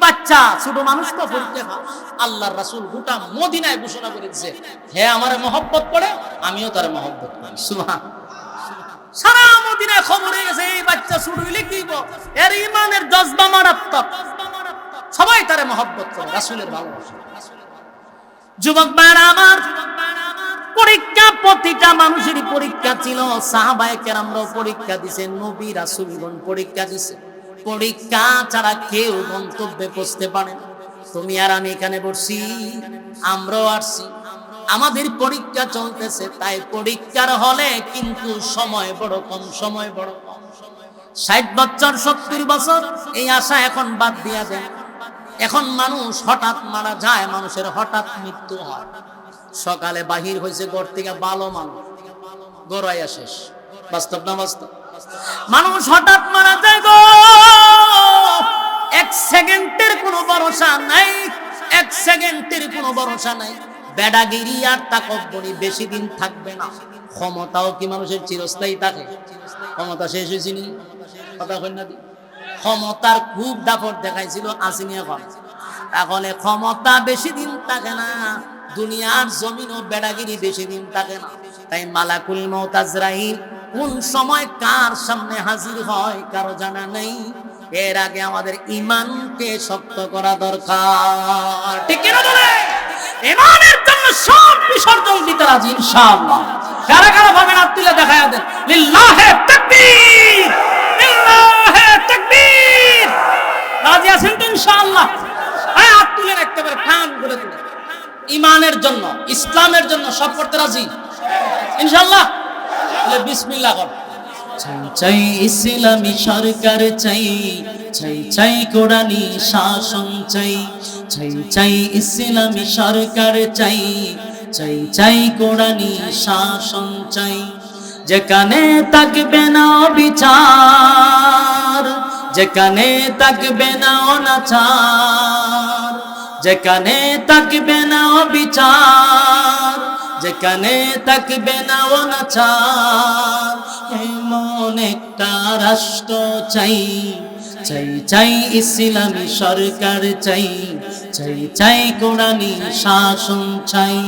S1: বাচ্চা ছোট মানুষ তো পরীক্ষা খা। আল্লাহর রাসূল গোটা মদিনায় ঘোষণা করে দিয়েছে, হে আমারে মহব্বত করে আমিও তারে মহব্বত করি। সুবহান। সারা মদিনায় খবর হয়ে গেছে, এই বাচ্চা ছোট হইলে কি গো, এর ঈমানের জজবা মারাত্মক, সবাই তারে মহব্বত করে, রাসূলের ভালোবাসা। যুবক ভাইরা আমার, পরীক্ষা প্রতিটা মানুষেরই পরীক্ষা ছিল। সাহাবায়ে কেরামরাও পরীক্ষা দিয়েছে, নবী রাসূলগণ পরীক্ষা দিয়েছে। পরীক্ষা ছাড়া কেউ গন্তব্যে পৌঁছতে পারে না। তুমি আর আমি এখানে বসছি, আমরাও আসছি, আমাদের পরীক্ষা চলতেছে। তাই পরীক্ষার হলে কিন্তু সময় বড় কম, সময় বড় কম। 60 বছর 70 বছর এই আশা এখন বাদ দিয়া দেন। এখন মানুষ হঠাৎ মারা যায়, মানুষের হঠাৎ মৃত্যু হয়। সকালে বাহির হয়েছে ঘর থেকে ভালো মানুষ, গড়াইয়া শেষ। বাস্তব না বাস্তব? মানুষ হঠাৎ মারা যায় গো, 1 সেকেন্ডের কোনো ভরসা নাই, 1 সেকেন্ডের কোনো ভরসা নাই। বেড়াগিরি আর তাকব্বরি বেশি দিন থাকবে না। ক্ষমতাও কি মানুষের চিরস্থায়ী থাকে? ক্ষমতা শেষ হয়েছে নি? কথা কই না দি? ক্ষমতার খুব দাপট দেখাইছিল, আসেনি এখন। তাহলে ক্ষমতা বেশি দিন থাকে না, দুনিয়ার জমিনও বেড়াগিরি বেশি দিন থাকে না। তাই মালাকুল মউত আজরাইল কোন সময় কার সামনে হাজির হয় কারো জানা নেই। এর আগে আমাদের ঈমানকে শক্ত করা দরকার, ঠিক কি না বলে? ঈমানের জন্য সব বিসর্জন দিতে রাজি ইনশাআল্লাহ। কারা কারা ভাবেন হাত তুলে দেখায়া দেন। লিল্লাহি তাকবীর, লিল্লাহি তাকবীর। রাজি আছেন তো ইনশাআল্লাহ? হ্যাঁ, হাত তুলে একেবারে টান করে তুলে। ঈমানের জন্য, ইসলামের জন্য সব করতে রাজি ইনশাআল্লাহ। তাহলে বিসমিল্লাহ কর। চাই চাই ইসলামী সরকার চাই, চাই চাই কোরআনী শাসন চাই, চাই চাই ইসলামী সরকার চাই, চাই চাই কোরআনী শাসন চাই। যেখানে থাকবে না বিচার, যেখানে থাকবে না অনাচার, যেখানে থাকবে না বিচার, যেখানে থাকবে না অনাচার, এমন একটা রাষ্ট্র চাই, চাই চাই ইসলামী সরকার চাই, চাই চাই কোরআনী শাসন চাই।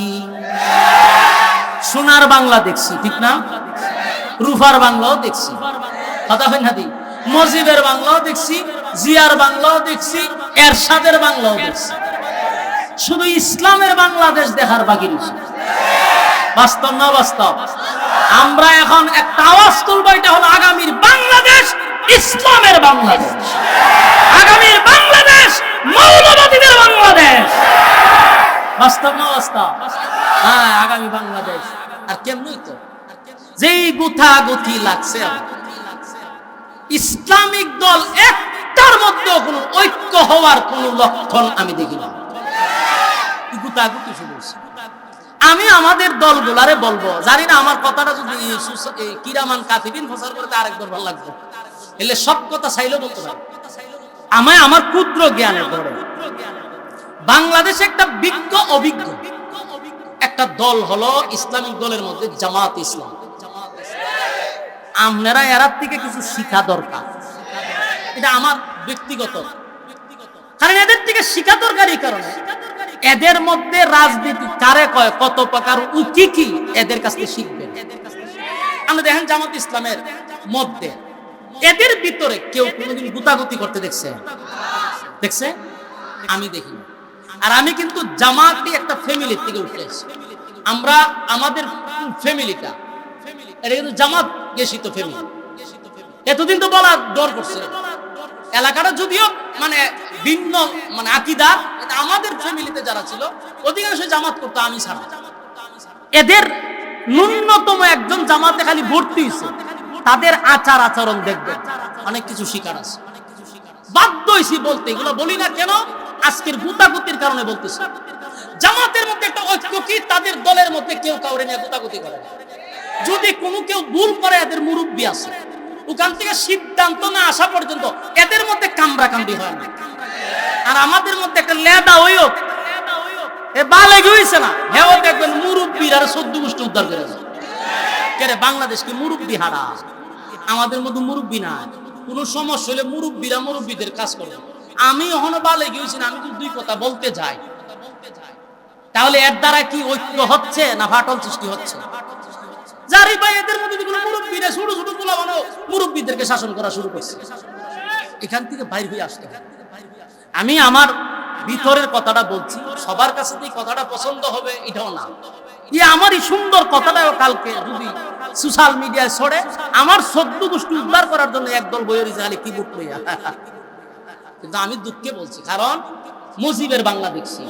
S1: সোনার বাংলা দেখছি, ঠিক না? রূপার বাংলাও দেখছি, কথা হয় না দি? মুজিবের বাংলাও দেখছি, জিয়ার বাংলাও দেখছি, এরশাদের বাংলাও দেখছি। শুধু ইসলামের বাংলাদেশ দেখার বাকি রয়েছে। বাস্তব না বাস্তব? আমরা এখন একটা আওয়াজ তুলবো, এটা হলো আগামীর বাংলাদেশ ইসলামের বাংলাদেশ, আগামীর বাংলাদেশ মৌলবাদীদের বাংলাদেশ। বাস্তব না বাস্তব? হ্যাঁ, আগামী বাংলাদেশ। আর কেমনই তো যেই গুথাগুথি লাগছে, ইসলামিক দল একটার মধ্যে কোনো ঐক্য হওয়ার কোনো লক্ষণ আমি দেখি না। গুতাগুতি শুরু হয়েছে। আমি আমাদের দলগুলারে বলবো, জানি না আমার কথাটা যদি কিরামান কাতিবিন প্রচার করতে আরেকবার ভালো লাগবে, এলে সব কথা চাইলেও বলতে পারে। আমায় আমার ক্ষুদ্র জ্ঞানের ধরে বাংলাদেশে একটা বিজ্ঞ অভিজ্ঞ একটা দল হলো ইসলামিক দলের মধ্যে জামাত ইসলাম। আপনারা এরার থেকে কিছু শিখা দরকার, এটা আমার ব্যক্তিগত। কারণ এদের থেকে শিক্ষা দরকারি কারণে এদের মধ্যে রাজনীতি কারে কয়, কত প্রকার ও কি কি এদের কাছ থেকে শিখবেন। আমরা দেখেন জামাত ইসলামের মধ্যে এদের ভিতরে কেউ কোনোদিন গুতাগুতি করতে দেখছে? আমি দেখি। আর আমি কিন্তু জামাতি একটা ফ্যামিলি থেকে উঠে এসেছি। আমরা আমাদের ফ্যামিলিটা এটা কিন্তু জামাত গেছিত ফ্যামিলি। এতদিন তো বলা ডর করছে এলাকাটা, যদিও মানে ভিন্ন মানে আকীদা, আমাদের ফ্যামিলিতে যারা ছিল অধিকাংশ জামাত করতো, আমি ছাড়া। এদের ন্যূনতম একজন জামাতে খালি ভর্তি হয়েছে, তাদের আচার আচরণ দেখবেন অনেক কিছু শিকার আছে। বাধ্য হয়েছি বলতে, এগুলো বলি না কেন, আজকের গুতাগুতির কারণে বলতেছি। জামাতের মধ্যে একটা ঐক্য কি, তাদের দলের মধ্যে কেউ কাউরে নিয়ে গুতাগুতি করে না। যদি কোনো কেউ ভুল করে এদের মুরব্বী আছে, ওখান থেকে সিদ্ধান্ত না আসা পর্যন্ত এদের মধ্যে কামড়া কামড়ি হয় না। আর আমাদের মধ্যে একটা লেদা হইও এ বালেগ হইছে না, হেও দেখবেন মুরব্বীর আর 14 গোষ্ঠী উদ্ধার করে দেয়। কেরে বাংলাদেশ কি মুরব্বী হারা? আমাদের মধ্যে মুরব্বী না। কোন সমস্যা হলে মুরব্বীরা মুরব্বীদের কাজ করে। আমি এখনো বালেগ হইছি না, আমি যদি দুই কথা বলতে যাই তাহলে এর দ্বারা কি ঐক্য হচ্ছে না ফাটল সৃষ্টি হচ্ছে? জারি ভাই এদের মধ্যে কোনো মুরব্বীরা ছোট ছোট পোলা বানো মুরব্বীদেরকে শাসন করা শুরু করছে। এখান থেকে বাইর হয়ে আসতে হবে। আমি আমার ভিতরের কথাটা বলছি, সবার কাছে এই কথাটা পছন্দ হবে এটাও না। আমার এই সুন্দর কথাটাও কালকে যদি সোশ্যাল মিডিয়ায় ছড়ে, আমার 14 গোষ্ঠী উদ্ধার করার জন্য একদল বইয়ের জালে কি বুক লইয়া। কিন্তু আমি দুঃখে বলছি, কারণ মুজিবের বাংলা দেখছি,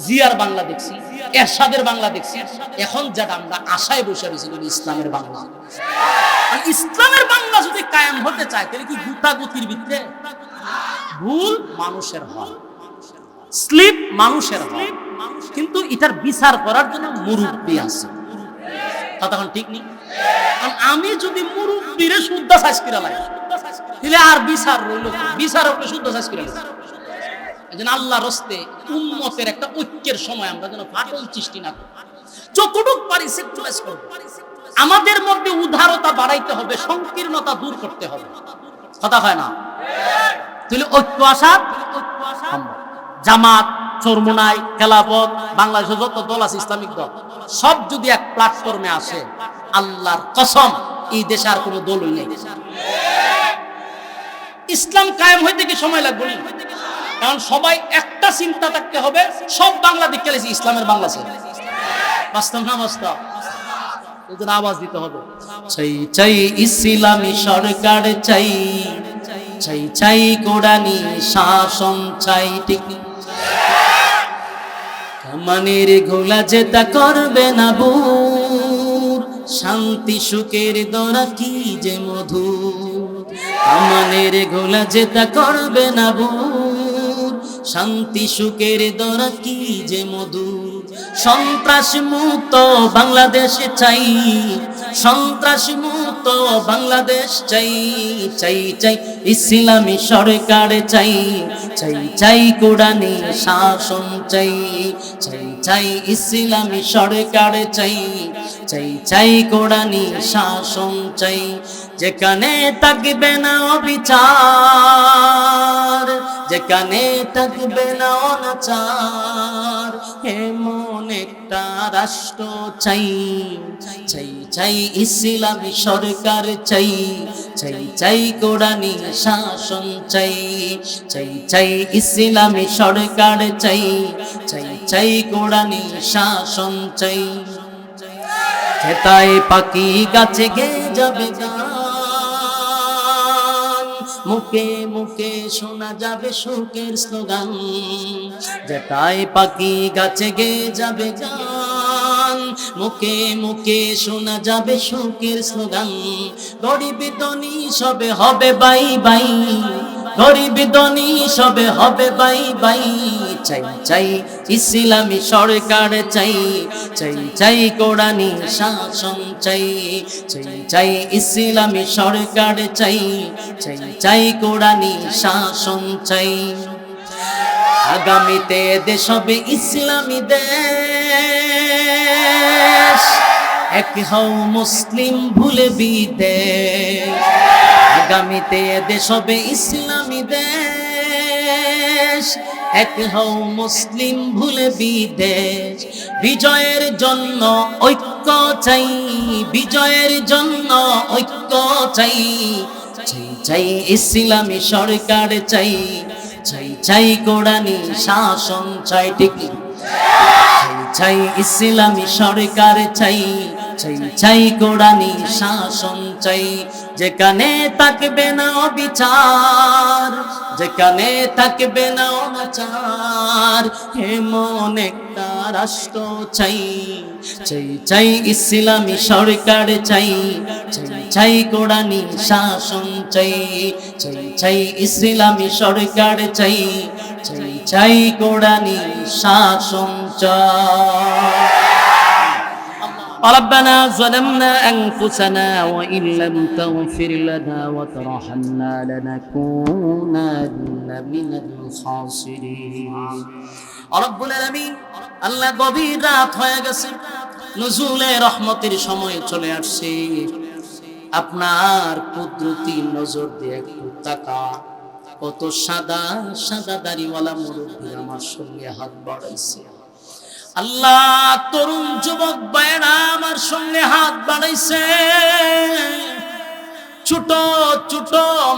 S1: জিয়ার বাংলা দেখছি, এরশাদের বাংলা দেখছি। এখন যেটা আমরা আশায় বসে রয়েছি ইসলামের বাংলা। ইসলামের বাংলা যদি কায়েম হতে চায় তাহলে কি গুতাগুতির ভিতরে ভুল মানুষের হয়, স্লিপ মানুষের হয়, কিন্তু এটার বিচার করার জন্য মুরব্বী আছে। তখন ঠিক নেই। আমি যদি মুরব্বীরে শুদ্ধ সাইজ করে লাই তাহলে আর বিচার রইল, বিচার ওকে শুদ্ধ সাইজ করে লাই। আল্লাহ রস্তে উম্মতের একটা ঐক্যের সময় আমরা যেন ফাটল সৃষ্টি না করি, যতটুকু পারি সেক্টরাইজ করব। আমাদের মধ্যে উদারতা বাড়াইতে হবে, সংকীর্ণতা দূর করতে হবে। কথা হয় না? তাহলে ঐক্য আসা জামাত, চরমুনাই, খেলাফত, বাংলাদেশের যত দল আছে ইসলামিক দল সব যদি এক প্ল্যাটফর্মে আসে, আল্লাহর কসম এই দেশে আর কোনো দলই নেই। ইসলাম কায়েম হইতে কি সময় লাগবে না? কারণ সবাই একটা চিন্তা থাকতে হবে, সব বাংলাদেশ খেলেছি ইসলামের বাংলাদেশে বাস্তব না বাস্তব, ওদের আওয়াজ দিতে হবে। চাই চাই ইসলামী সরকার চাই, চাই চাই কোরআনী শাসন চাই। ঠিক কামানের ঘোলা যেটা করবে না বুর, শান্তি সুখের দরা কি যে মধুর। কামানের ঘোলা যেটা করবে না বুর, শান্তি সুখের দরা কি যে মধুর। সন্ত্রাস মুক্ত বাংলাদেশ চাই, সন্ত্রাস মুক্ত বাংলাদেশ চাই। চাই চাই ইসলামী সরকার চাই, চাই চাই কোরআনী শাসন চাই। চাই চাই ইসলামী সরকার চাই, চাই চাই কোরআনী শাসন চাই। যেখানে থাকবে না অবিচার, যেখানে থাকবে না অনাচার, এমন একটা রাষ্ট্র চাই। চাই চাই ইসলামী সরকার চাই, চাই চাই কোরআনী শাসন চাই। চাই চাই ইসলামী সরকার চাই, চাই চাই কোরআনী শাসন চাই। খেতায় পাখি গাছে গে যাবে গান, মুখে মুখে শোনা যাবে সুখের স্লোগান। যেটায় পাখি গাছে গে যাবে গান, মুখে মুখে শোনা যাবে সুখের স্লোগান। গরিব ধনী সবে হবে বাই বাই, গরিব ধনী সবে হবে বাই বাই। চাই চাই ইসলামী সরকার চাই, চাই চাই কোরআনী শাসন চাই। চাই চাই ইসলামী সরকার চাই, চাই চাই কোরআনী শাসন চাই। আগামীতে দেশ হবে ইসলামী দেশ, এক হও মুসলিম ভুলে বিদেশ। আগামীতে দেশ হবে ইসলামী দেশ, দেশ, এক হও মুসলিম ভুলে বিদেশ। বিজয়ের জন্য ঐক্য চাই, বিজয়ের জন্য ঐক্য চাই। চাই চাই ইসলামী সরকার চাই, চাই চাই কোরআনী শাসন চাই। ঠিক চাই চাই ইসলামী সরকার চাই, চাই চাই কোরআনী শাসন চাই। যেখানে থাকবে না বিচার, যেখানে থাকবে না অনাচার, এমন একটা রাষ্ট্র চাই। চাই চাই ইসলামী সরকার চাই, চাই চাই কোরআনী শাসন চাই। চাই চাই ইসলামী সরকার চাই, চাই চাই কোরআনী শাসন চাই। ربنا ظلمنا أنفسنا وإن لم تغفر لنا وترحمنا لنكونن من الخاسرين رب العالمين আল্লাহ গভীর রাত হয়ে গেছে, নজুলে রহমতের সময় চলে আসছে। আপনার কুদরতি নজর দিয়ে একটু তাকান, কত সাদা সাদা দাড়িওয়ালা মুরব্বী আমার সঙ্গে হাত বাড়াইছে। আল্লাহ, তরুণ যুবক ভাইরা আমার সঙ্গে হাত বাড়াইছে। ছোট ছোট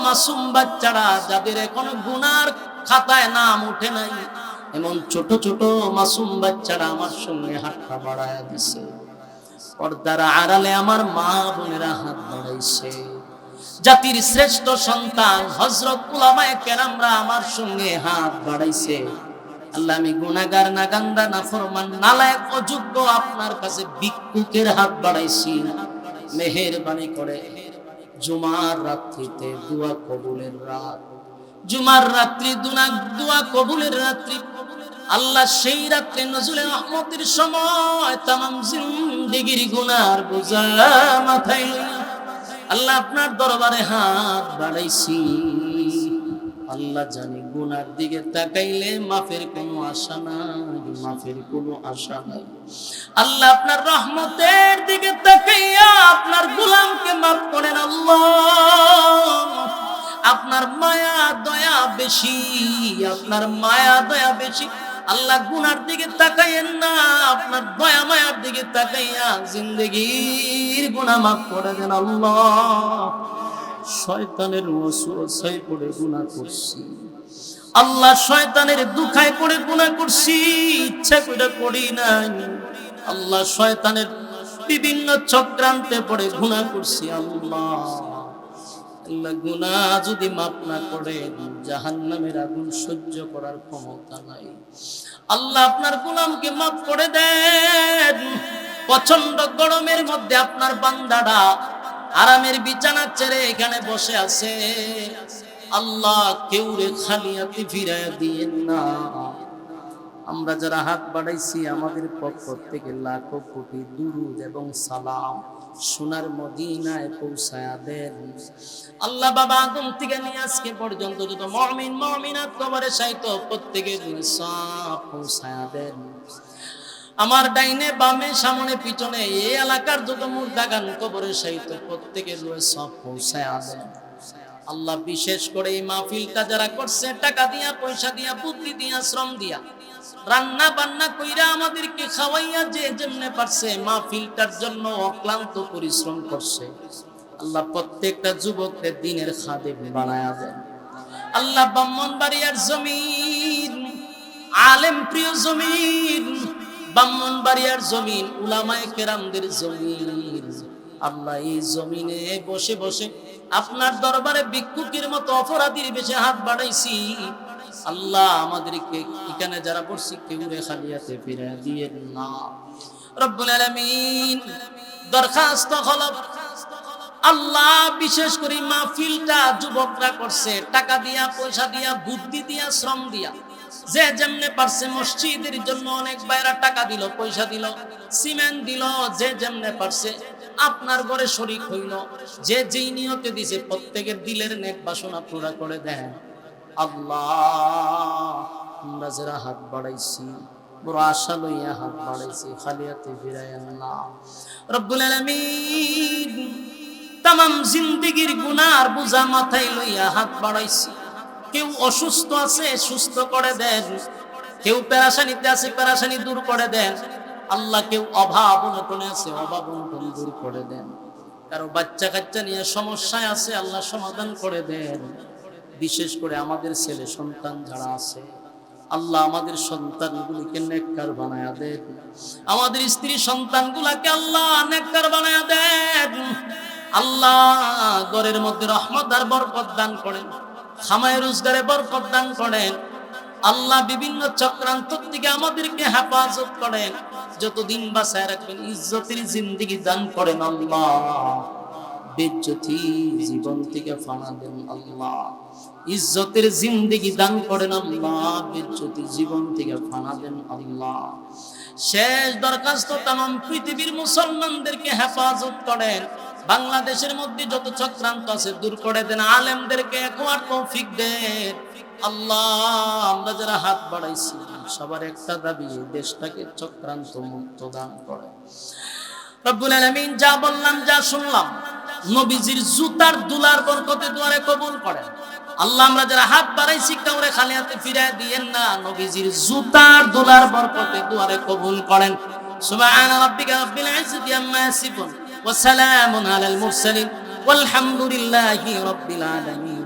S1: মাসুম বাচ্চারা, যাদের এখনো গুনার খাতায় নাম উঠে নাই, এমন ছোট ছোট মাসুম বাচ্চারা আমার সঙ্গে হাতটা বাড়ায়া দিছে। পর্দার আড়ালে আমার মা বোনেরা হাত বাড়াইছে। জাতির শ্রেষ্ঠ সন্তান হযরত উলামায়ে কেরামরা আমার সঙ্গে হাত বাড়াইছে। আল্লাহ, আমি গুনাহগার, নাগান্দা, নাফরমান, নালায়েক, অযোগ্য আপনার কাছে ভিক্ষুকের হাত বাড়াইছি। মেহেরবানি করে জুমার রাত্রিতে দোয়া কবুলের রাত, জুমার রাত্রি দোয়া কবুলের রাত্রি। আল্লাহ, সেই রাত্রে নজুলে রহমতের সময় তামাম জিন্দেগির গুনার বোঝা মাথায় লইয়া আল্লাহ আপনার দরবারে হাত বাড়াইছি। আল্লাহ, জানি গুনার দিকে তাকাইলে মাফের কোনো আশা নাই, মাফের কোনো আশা নাই। আল্লাহ, আপনার রহমতের দিকে তাকাইয়া আপনার গোলামকে মাফ করেন। আল্লাহ, আপনার মায়া দয়া বেশি, আপনার মায়া দয়া বেশি। আল্লাহ, গুনার দিকে তাকাইয়েন না, আপনার দয়া মায়ার দিকে তাকাইয়া জিন্দেগির গুনাহ মাফ করে দেন। আল্লাহ, শয়তানের ওয়াসওয়াসায় পড়ে গুনাহ করছি। আল্লাহ, শয়তানের দুখায় পড়ে গুনাহ করছি, ইচ্ছা করে করি নাই। আল্লাহ, শয়তানের বিভিন্ন চক্রান্তে পড়ে গুনাহ করছি। আল্লাহ, আল্লাহ, গুনাহ যদি মাফ না করে জাহান্নামের আগুন সহ্য করার ক্ষমতা নাই। আল্লাহ, আপনার গোলামকে মাফ করে দেন। প্রচন্ড গরমের মধ্যে আপনার বান্দারা আরামের বিছানা ছেড়ে এখানে বসে আছে। আল্লাহ, কেউ রে খালি হাতে ফিরাইয়া দিয়েন না। আমরা যারা হাত বাড়াইছি, আমাদের পক্ষ থেকে লাখো কোটি দুরূদ এবং সালাম সোনার মদিনায় পৌঁছায়া দেন। আল্লাহ, বাবা আদম থেকে নিয়ে আজকে পর্যন্ত যত মুমিন মুমিনাত কবরে শায়িত প্রত্যেকের সব পৌঁছায়া দেন। আমার ডাইনে বামে সামনে পিছনে এই এলাকার যত মুর্দাগান কবরে শায়িত প্রত্যেকের সব পৌঁছায়া দেন। আল্লাহ, বিশেষ করে এই মাহফিলটা যারা করছে, টাকা দিয়া, পয়সা দিয়া, বুদ্ধি দিয়া, শ্রম দিয়া, রান্না বান্না কইরা আমাদেরকে খাওয়াইয়া যে যেমনে পারছে মাহফিলটার জন্য অক্লান্ত পরিশ্রম করছে, আল্লাহ প্রত্যেকটা যুবকদের দিনের খাদেম বানায়া দেন। আল্লাহ, ব্রাহ্মণবাড়িয়ার জমিন, আলেম প্রিয় জমিন, ব্রাহ্মণবাড়িয়ার জমিন, উলামায়ে কেরামদের জমিন। আল্লাহ, এই জমিনে বসে বসে আপনার দরবারে ভিক্ষুকের মতো অপরাধীর বেশে হাত বাড়াইছি। আল্লাহ, আমাদেরকে এখানে যারা বসছি কেউ রে খালি হাতে ফিরিয়ে দিয়েন না। রব্বুল আলামিন, দরখাস্ত হলো আল্লাহ, বিশেষ করে মাহফিলটা যুবকরা করছে, টাকা দিয়া, পয়সা দিয়া, বুদ্ধি দিয়া, শ্রম দিয়া, যে যেমনে পারছে। মসজিদের জন্য অনেক ভাইরা টাকা দিল, পয়সা দিল, সিমেন্ট দিল, যে যেমনে পারছে আপনার ঘরে শরীক হইল। যে যেই নিয়তে দিছে প্রত্যেকের দিলের নেক বাসনা পুরা করে দেন। আল্লাহ, আমরা যারা হাত বাড়াইছি, বড় আশা লইয়া হাত বাড়াইছি, খালি হাতে ফিরাইয়েন না। রব্বুল আলামিন, তামাম জিন্দেগির গুনার বোঝা মাথায় লইয়া হাত বাড়াইছি। কেউ অসুস্থ আছে সুস্থ করে দেন, কেউ পেরেশানিতে আছে পেরেশানি দূর করে দেন। আল্লাহ কেউ অভাব অনটনে আছে অভাব অনটন দূর করে দেন। কারো বাচ্চা কাচ্চা নিয়ে সমস্যায় আছে আল্লাহ সমাধান করে দেন। বিশেষ করে আমাদের ছেলে সন্তান যারা আছে আল্লাহ আমাদের সন্তানগুলিকে নেককার বানায়া দেন, আমাদের স্ত্রী সন্তানগুলাকে আল্লাহ নেককার বানায়া দেন। আল্লাহ ঘরের মধ্যে রহমত আর বরকত দান করেন, খামায় রোজগারে বরকত দান করেন। আল্লাহ বিভিন্ন চক্রান্ত থেকে আমাদেরকে হেফাজত করেন, যতদিন বাঁচায় রাখবেন ইজ্জতের জিন্দেগি দান করেন আল্লাহ। বেজ্জতি জীবন থেকে ফানা দেন আল্লাহ, ইজ্জতের জিন্দেগি দান করেন আল্লাহ, বেজ্জতি জীবন থেকে ফানা দেন আল্লাহ। শেষ দরখাস্ত, তামাম পৃথিবীর মুসলমানদেরকে হেফাজত করেন, বাংলাদেশের মধ্যে যত চক্রান্ত আছে দূর করে দেন, আলেমদেরকে একবার তৌফিক দেন আল্লাহ। আমরা যারা হাত বাড়াইছি সবার একটা দাবি, দেশটাকে চক্রান্ত মুক্ত দান করে রব্বুল আলামিন। যা বললাম যা শুনলাম নবীজির জুতার দুলার বরকতে দুয়ারে কবুল করেন আল্লাহ। আমরা যারা হাত বাড়াইছি কাউরে খালি হাতে ফিরায় দিয়েন না, নবীজির জুতার দুলার বরকতে দুয়ারে কবুল করেন। সুবহান রাব্বিকা রাব্বিল ইজ্জাতি আম্মা ইয়াসিফুন ওয়া সালামুন আলাল মুরসালিন ওয়ালহামদুলিল্লাহি রাব্বিল আলামিন।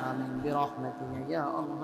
S1: আমিন বিরহমাতিকা ইয়া আল্লাহ।